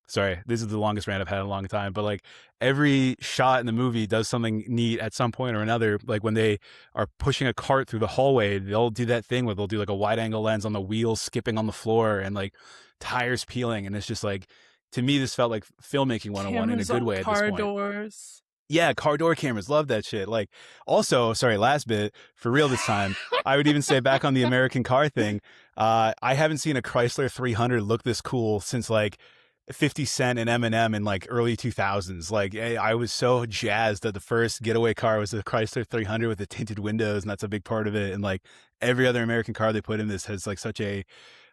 sorry, this is the longest rant I've had in a long time, but like every shot in the movie does something neat at some point or another. Like when they are pushing a cart through the hallway, they'll do that thing where they'll do like a wide angle lens on the wheels skipping on the floor and like tires peeling. And it's just like, to me, this felt like filmmaking 101 in a good way at this point. Doors. Yeah, car door cameras. Love that shit. Like, also, sorry, last bit, for real this time, I would even say back on the American car thing, I haven't seen a Chrysler 300 look this cool since like 50 Cent and Eminem in like early 2000s. Like I was so jazzed that the first getaway car was a Chrysler 300 with the tinted windows, and that's a big part of it. And like every other American car they put in this has like such a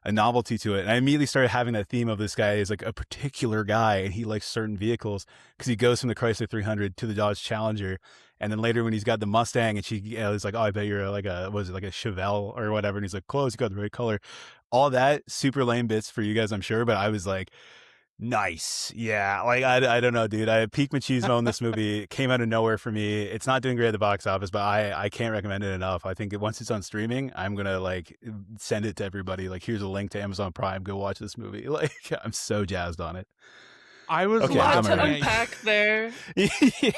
novelty to it. And I immediately started having that theme of this guy is like a particular guy, and he likes certain vehicles because he goes from the Chrysler 300 to the Dodge Challenger. And then later when he's got the Mustang and she is like, oh, I bet you're like a Chevelle or whatever. And he's like, close, you got the right color. All that super lame bits for you guys, I'm sure. But I was like, nice. Yeah. Like, I don't know, dude. I peak machismo in this movie. It came out of nowhere for me. It's not doing great at the box office, but I can't recommend it enough. I think once it's on streaming, I'm going to like send it to everybody. Like, here's a link to Amazon Prime. Go watch this movie. Like, I'm so jazzed on it. I was a lot to unpack there. Yeah.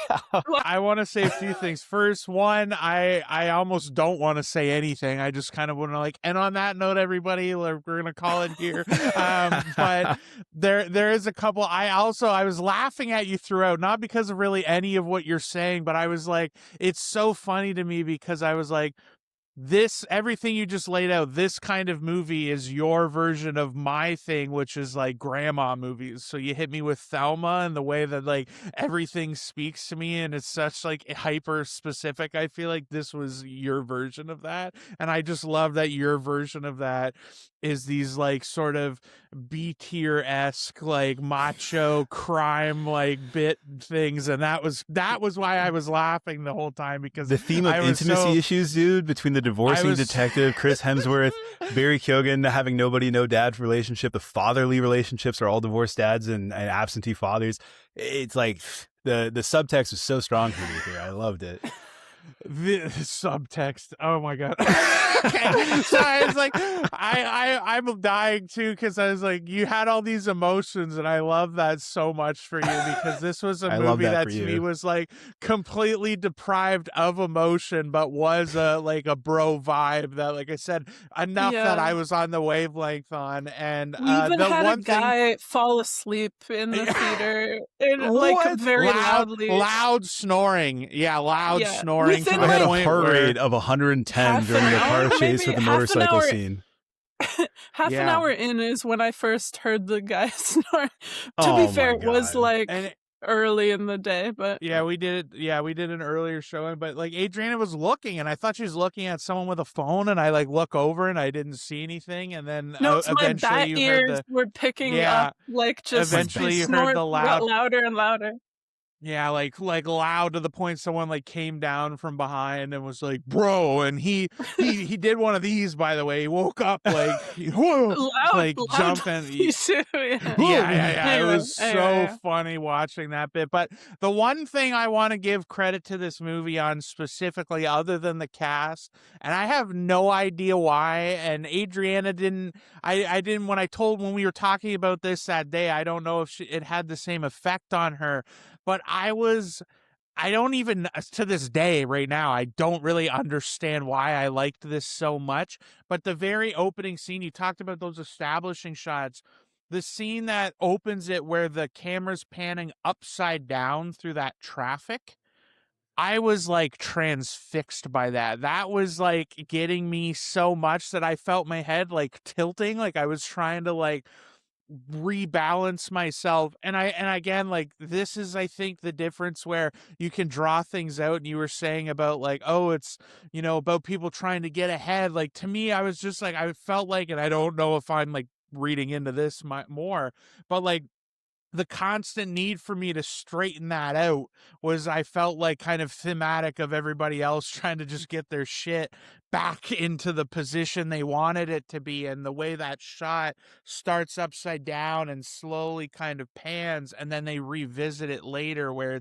I want to say a few things. First, one, I almost don't want to say anything. I just kind of want to like, and on that note, everybody, we're gonna call it here. But there is a couple. I was laughing at you throughout, not because of really any of what you're saying, but I was like, it's so funny to me because I was like, everything you just laid out, this kind of movie is your version of my thing, which is like grandma movies. So you hit me with Thelma and the way that like everything speaks to me and it's such like hyper specific. I feel like this was your version of that. And I just love that your version of that is these like sort of B tier-esque like macho crime like bit things. And that was why I was laughing the whole time, because the theme of intimacy issues, dude, between the divorcing detective, Chris Hemsworth, Barry Keoghan having nobody, no dad relationship, the fatherly relationships are all divorced dads and absentee fathers. It's like the subtext was so strong for me here. I loved it. the subtext. Oh my god. Okay, so I was like, I'm dying too because I was like, you had all these emotions, and I love that so much for you because this was a I love movie that that for to me you. was like completely deprived of emotion, but was a like a bro vibe that, like I said, enough that Yeah. I was on the wavelength on. And We even the had a one thing. guy fall asleep in the theater and like What? very loudly. Loud snoring. Yeah, loud Yeah. snoring to Within I the had a like point heart where rate of 110 half an during the car hour, chase maybe for the half an motorcycle hour. scene. Half an yeah. hour in is when I first heard the guy snore. To be Oh fair, my it was god. And like early in the day, but yeah, we did it. Yeah, we did an earlier showing, but like Adriana was looking, and I thought she was looking at someone with a phone, and I like look over, and I didn't see anything, and then no, it's my eventually bat you heard ears the were picking up yeah. like just Like the Eventually you heard snores the got loud louder and louder. yeah, like loud to the point someone like came down from behind and was like, "Bro!" And he did one of these, by the way. He woke up like, whoa, Loud, like loud jumping. too, yeah. Yeah. It Anyway, was so anyway. funny watching that bit. But the one thing I want to give credit to this movie on specifically, other than the cast, and I have no idea why, and Adriana didn't, I didn't, when we were talking about this that day, I don't know if it had the same effect on her, but I don't even, to this day right now, I don't really understand why I liked this so much. But the very opening scene, you talked about those establishing shots, the scene that opens it where the camera's panning upside down through that traffic. I was like transfixed by that. That was like getting me so much that I felt my head like tilting, like I was trying to like rebalance myself. And again, like this is, I think, the difference where you can draw things out. And you were saying about like, oh, it's, about people trying to get ahead. Like to me, I was just like, I felt like, and I don't know if I'm like reading into this more, but like the constant need for me to straighten that out was, I felt like, kind of thematic of everybody else trying to just get their shit back into the position they wanted it to be. And the way that shot starts upside down and slowly kind of pans, and then they revisit it later where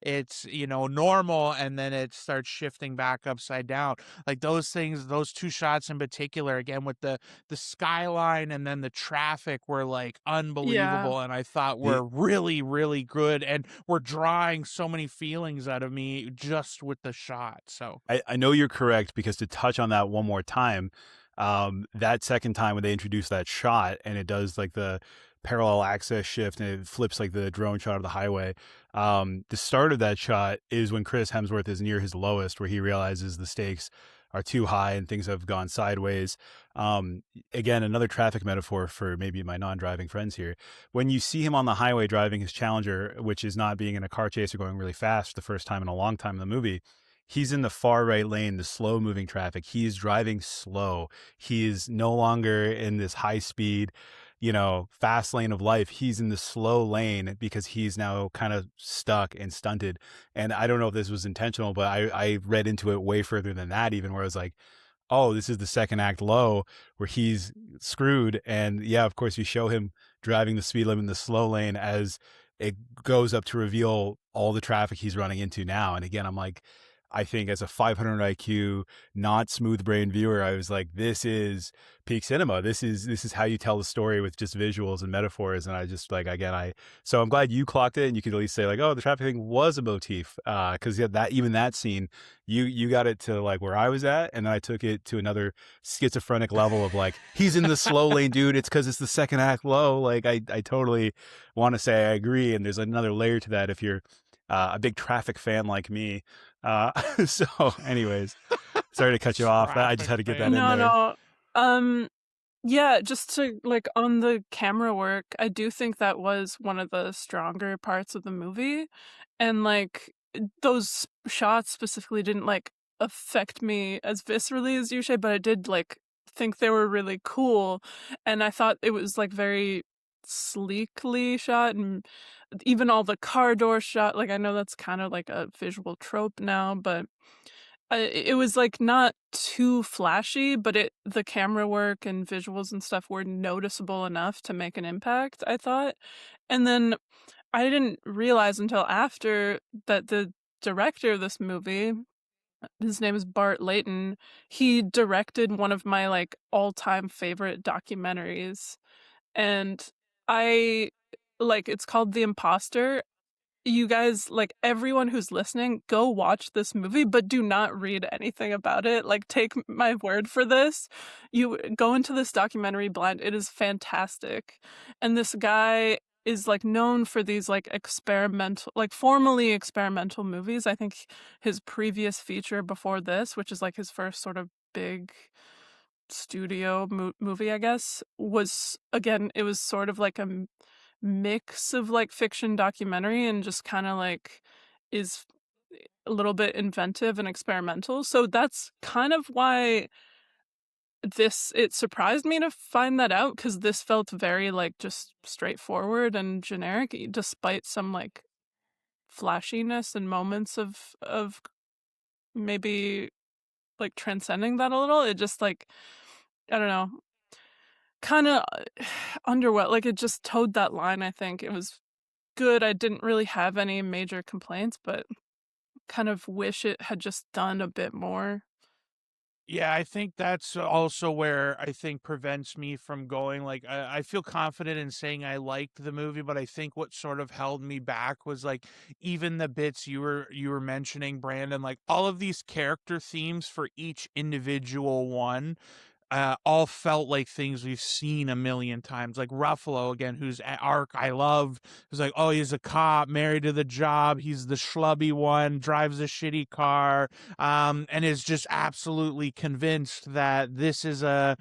it's normal, and then it starts shifting back upside down. Like those things, those two shots in particular, again with the skyline and then the traffic, were like Yeah. unbelievable, and I thought The were really, really good, and were drawing so many feelings out of me just with the shot. So I know you're correct, because to touch on that one more time, that second time when they introduce that shot and it does like the parallel access shift and it flips like the drone shot of the highway. The start of that shot is when Chris Hemsworth is near his lowest, where he realizes the stakes are too high and things have gone sideways. Again, another traffic metaphor for maybe my non-driving friends here. When you see him on the highway driving his Challenger, which is not being in a car chase or going really fast for the first time in a long time in the movie, he's in the far right lane, the slow moving traffic. He is driving slow. He is no longer in this high speed, fast lane of life. He's in the slow lane because he's now kind of stuck and stunted. And I don't know if this was intentional, but I read into it way further than that, even, where I was like, oh, this is the second act low where he's screwed. And yeah, of course, you show him driving the speed limit in the slow lane as it goes up to reveal all the traffic he's running into now. And again, I'm like, I think as a 500 IQ, not smooth brain viewer, I was like, this is peak cinema. This is how you tell the story with just visuals and metaphors. And I just like, again, so I'm glad you clocked it and you could at least say like, oh, the traffic thing was a motif. Cause yeah, that scene, you got it to like where I was at. And then I took it to another schizophrenic level of like, he's in the slow lane, dude. It's cause it's the second act low. Like I totally want to say I agree. And there's another layer to that if you're a big traffic fan like me. So anyways, sorry to cut you off. I just had to get that in No, there. no. Yeah, just to like on the camera work, I do think that was one of the stronger parts of the movie. And like those shots specifically didn't like affect me as viscerally as you say, but I did like think they were really cool. And I thought it was like very sleekly shot, and even all the car door shot, like I know that's kind of like a visual trope now, but it was like not too flashy, but the camera work and visuals and stuff were noticeable enough to make an impact, I thought. And then I didn't realize until after that the director of this movie, his name is Bart Layton. He directed one of my like all-time favorite documentaries, and I like it's called The Imposter. You guys, like everyone who's listening, go watch this movie, but do not read anything about it. Like, take my word for this. You go into this documentary blind. It is fantastic. And this guy is like known for these like experimental, like formally experimental movies. I think his previous feature before this, which is like his first sort of big studio movie, I guess, was again, it was sort of like a mix of like fiction documentary and just kind of like is a little bit inventive and experimental. So that's kind of why it surprised me to find that out, because this felt very like just straightforward and generic, despite some like flashiness and moments of maybe like transcending that a little. It just like, I don't know, kind of underwhelmed. Like it just towed that line. I think it was good. I didn't really have any major complaints, but kind of wish it had just done a bit more. Yeah, I think that's also where I think prevents me from going. Like, I feel confident in saying I liked the movie, but I think what sort of held me back was like even the bits you were mentioning, Brandon. Like all of these character themes for each individual one all felt like things we've seen a million times. Like Ruffalo again, whose arc I love. Who's like, oh, he's a cop, married to the job. He's the schlubby one, drives a shitty car, and is just absolutely convinced that this is a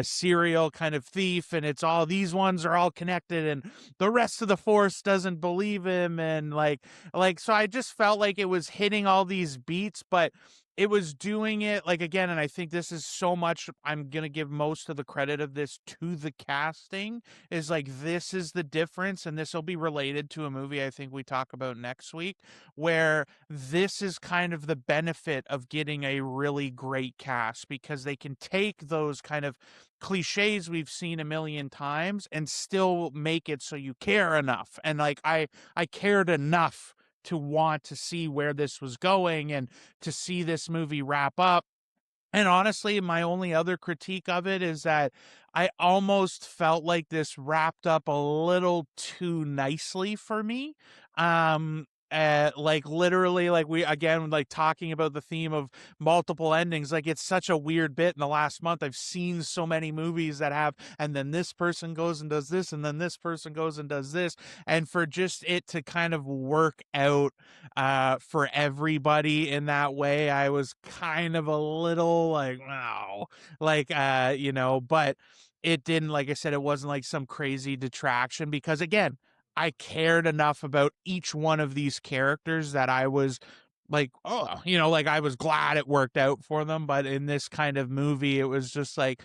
serial kind of thief, and it's all these ones are all connected, and the rest of the force doesn't believe him, and so I just felt like it was hitting all these beats, but it was doing it like again, and I think this is so much, I'm gonna give most of the credit of this to the casting, is like this is the difference, and this will be related to a movie I think we talk about next week, where this is kind of the benefit of getting a really great cast, because they can take those kind of cliches we've seen a million times and still make it so you care enough. And like I cared enough to want to see where this was going and to see this movie wrap up. And honestly, my only other critique of it is that I almost felt like this wrapped up a little too nicely for me. Like literally, like we again, like talking about the theme of multiple endings. Like it's such a weird bit in the last month. I've seen so many movies that have, and then this person goes and does this, and then this person goes and does this, and for just it to kind of work out for everybody in that way, I was kind of a little like, wow, like, but it didn't, like I said, it wasn't like some crazy detraction, because again, I cared enough about each one of these characters that I was like, oh, like I was glad it worked out for them. But in this kind of movie, it was just like,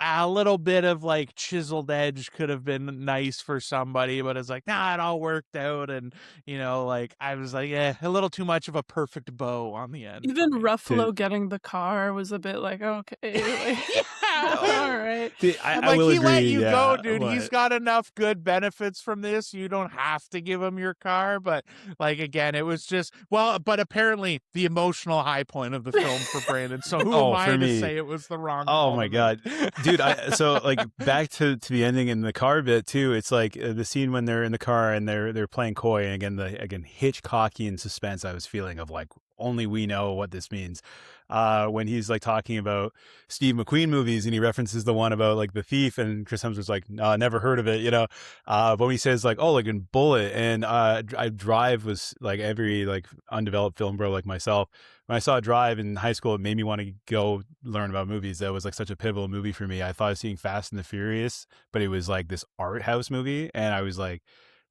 a little bit of like chiseled edge could have been nice for somebody, but it's like, nah, it all worked out. And, like I was like, yeah, a little too much of a perfect bow on the end. Even for me. Ruffalo getting the car was a bit like, okay, like, all right. Dude, I'm I like, will he agree. let you go, dude. but- He's got enough good benefits from this. You don't have to give him your car. But like again, it was just but apparently the emotional high point of the film for Brandon. So who am I for to me. say it was the wrong? Oh call my to god, make? dude! So like back to the ending in the car bit too. It's like the scene when they're in the car and they're playing coy, and again Hitchcockian suspense I was feeling of like only we know what this means. When he's like talking about Steve McQueen movies and he references the one about like the thief, and Chris Hemsworth's like, no, never heard of it, but when he says like, oh, like in Bullet, and Drive was like every like undeveloped film bro like myself. When I saw Drive in high school, it made me want to go learn about movies. That was like such a pivotal movie for me. I thought I was seeing Fast and the Furious, but it was like this art house movie, and I was like,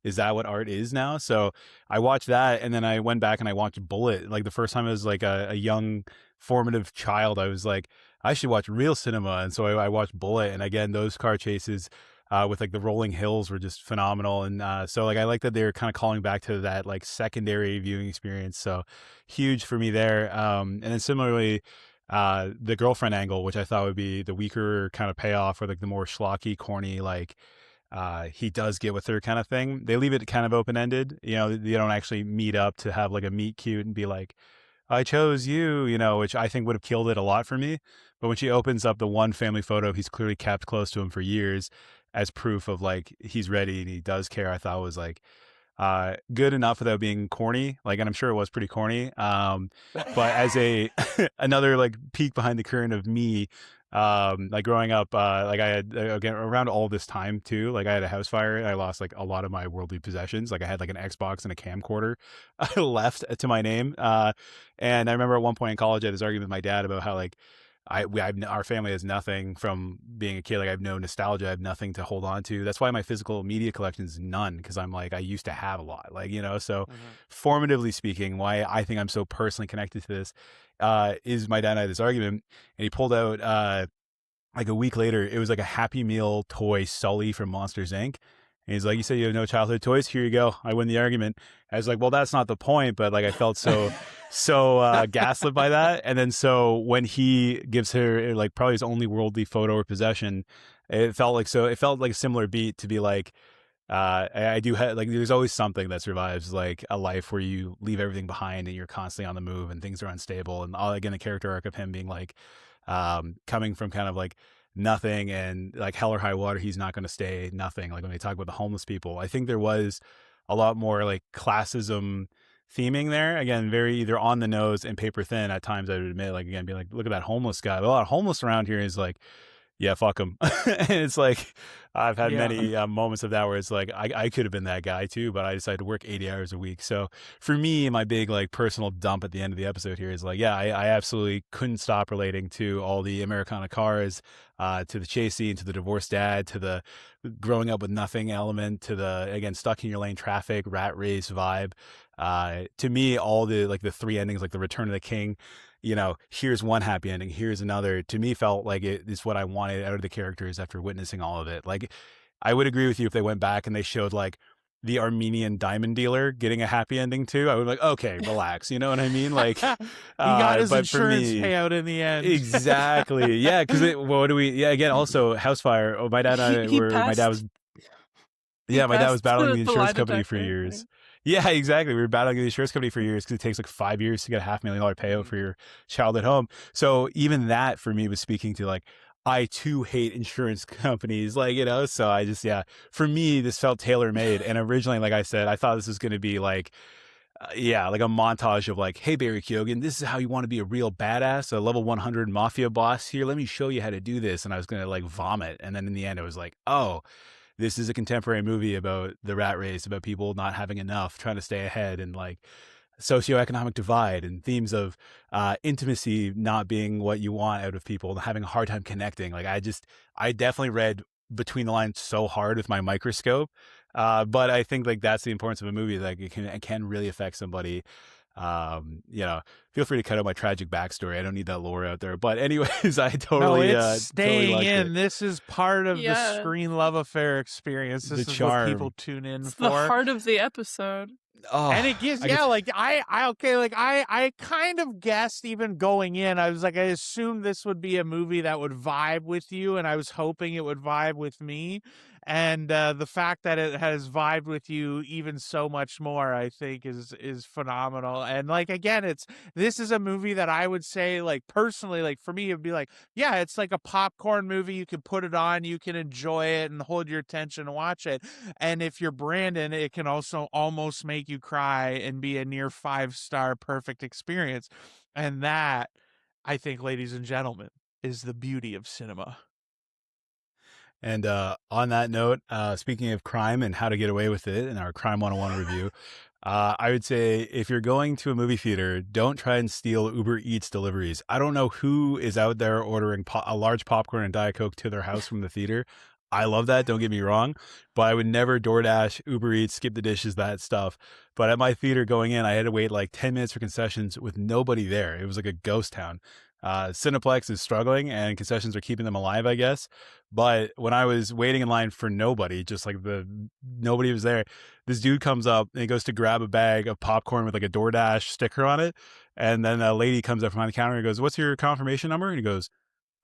is that what art is now? So I watched that, and then I went back and I watched Bullet. Like the first time I was like a young formative child, I was like, I should watch real cinema. And so I watched Bullet, and again, those car chases with like the rolling hills were just phenomenal. And so like I like that they're kind of calling back to that like secondary viewing experience. So huge for me there. And then similarly, the girlfriend angle, which I thought would be the weaker kind of payoff, or like the more schlocky, corny, like he does get with her kind of thing. They leave it kind of open ended. They don't actually meet up to have like a meet cute and be like, I chose you, you know, which I think would have killed it a lot for me. But when she opens up the one family photo he's clearly kept close to him for years as proof of like he's ready and he does care, I thought was like good enough without being corny. Like, and I'm sure it was pretty corny. But as a another like peek behind the curtain of me, like growing up, like I had again around all this time too. Like I had a house fire and I lost like a lot of my worldly possessions. Like I had like an Xbox and a camcorder left to my name. And I remember at one point in college, I had this argument with my dad about how like our family has nothing from being a kid. Like I have no nostalgia. I have nothing to hold on to. That's why my physical media collection is none. Cause I'm like, I used to have a lot, like, you know, so formatively speaking, why I think I'm so personally connected to this, is my dad and I had this argument and he pulled out, like a week later, it was like a Happy Meal toy Sully from Monsters Inc. And he's like, you said you have no childhood toys? Here you go. I win the argument. I was like, well, that's not the point. But like, I felt so gaslit by that. And then so when he gives her like probably his only worldly photo or possession, it felt like a similar beat to be like, I do have like, there's always something that survives like a life where you leave everything behind and you're constantly on the move and things are unstable. And all again, the character arc of him being like, coming from kind of like nothing and like hell or high water, he's not going to stay nothing. Like when they talk about the homeless people, I think there was a lot more like classism theming there. Again, very either on the nose and paper thin at times, I would admit, like, again, be like, look at that homeless guy. A lot of homeless around here is like, yeah, fuck him. And it's like, I've had many moments of that where it's like, I could have been that guy too, but I decided to work 80 hours a week. So for me, my big like personal dump at the end of the episode here is like, yeah, I absolutely couldn't stop relating to all the Americana cars, to the chase scene, to the divorced dad, to the growing up with nothing element, to the, again, stuck in your lane traffic, rat race vibe. To me, all the, like the three endings, like the Return of the King, you know, here's one happy ending, here's another, to me felt like it is what I wanted out of the characters after witnessing all of it. Like, I would agree with you if they went back and they showed like the Armenian diamond dealer getting a happy ending too. I would be like, okay, relax. You know what I mean? Like, he got his but insurance for me, payout in the end. Exactly. Yeah. Cause what do we, yeah, again, also house fire. Oh, my dad and I He were, my dad was, passed, my dad was battling the the insurance lie company for detector, years. right? Yeah, exactly. We were battling the insurance company for years because it takes like 5 years to get a $500,000 payout for your child at home. So even that for me was speaking to like, I too hate insurance companies, like, you know, so I just, yeah, for me, this felt tailor made. And originally, like I said, I thought this was going to be like, like a montage of like, hey, Barry Keoghan, this is how you want to be a real badass, a level 100 mafia boss here. Let me show you how to do this. And I was going to like vomit. And then in the end, it was like, oh, this is a contemporary movie about the rat race, about people not having enough, trying to stay ahead, and like socioeconomic divide and themes of intimacy not being what you want out of people, having a hard time connecting. Like I definitely read between the lines so hard with my microscope. But I think like that's the importance of a movie. Like it can really affect somebody. You know, feel free to cut out my tragic backstory. I don't need that lore out there. But anyways, I totally, it's totally staying liked in. it. This is part of the Yeah. screen love affair experience. This The is charm. what people tune in It's for. the heart of the episode. Oh, And it gives, like I kind of guessed even going in, I was like, I assumed this would be a movie that would vibe with you, and I was hoping it would vibe with me. And the fact that it has vibed with you even so much more, I think is phenomenal. And like, again, this is a movie that I would say, like, personally, like for me, it'd be like, yeah, it's like a popcorn movie. You can put it on, you can enjoy it and hold your attention and watch it. And if you're Brandon, it can also almost make you cry and be a near 5-star perfect experience. And that, I think, ladies and gentlemen, is the beauty of cinema. And on that note, speaking of crime and how to get away with it in our Crime 101 review, I would say if you're going to a movie theater, don't try and steal Uber Eats deliveries. I don't know who is out there ordering a large popcorn and Diet Coke to their house from the theater. I love that, don't get me wrong, but I would never DoorDash, Uber Eats, skip the dishes, that stuff. But at my theater going in, I had to wait like 10 minutes for concessions with nobody there. It was like a ghost town. Cineplex is struggling and concessions are keeping them alive, I guess. But when I was waiting in line for nobody, just like nobody was there, this dude comes up and he goes to grab a bag of popcorn with like a DoorDash sticker on it. And then a lady comes up behind the counter and goes, "What's your confirmation number?" And he goes,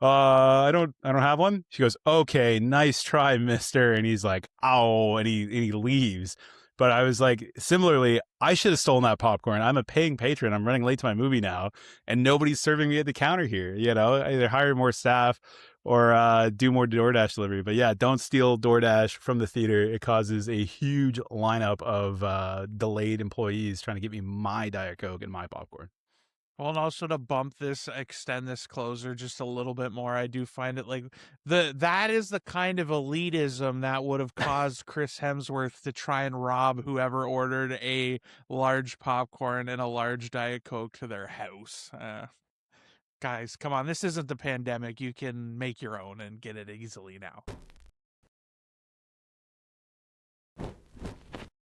I don't have one." She goes, "Okay, nice try, mister." And he's like, "Ow." And he leaves. But I was like, similarly, I should have stolen that popcorn. I'm a paying patron. I'm running late to my movie now, and nobody's serving me at the counter here. Either hire more staff or do more DoorDash delivery. But yeah, don't steal DoorDash from the theater. It causes a huge lineup of delayed employees trying to get me my Diet Coke and my popcorn. Well, and also to extend this closer just a little bit more, I do find it like that is the kind of elitism that would have caused Chris Hemsworth to try and rob whoever ordered a large popcorn and a large Diet Coke to their house. Guys, come on, this isn't the pandemic. You can make your own and get it easily now.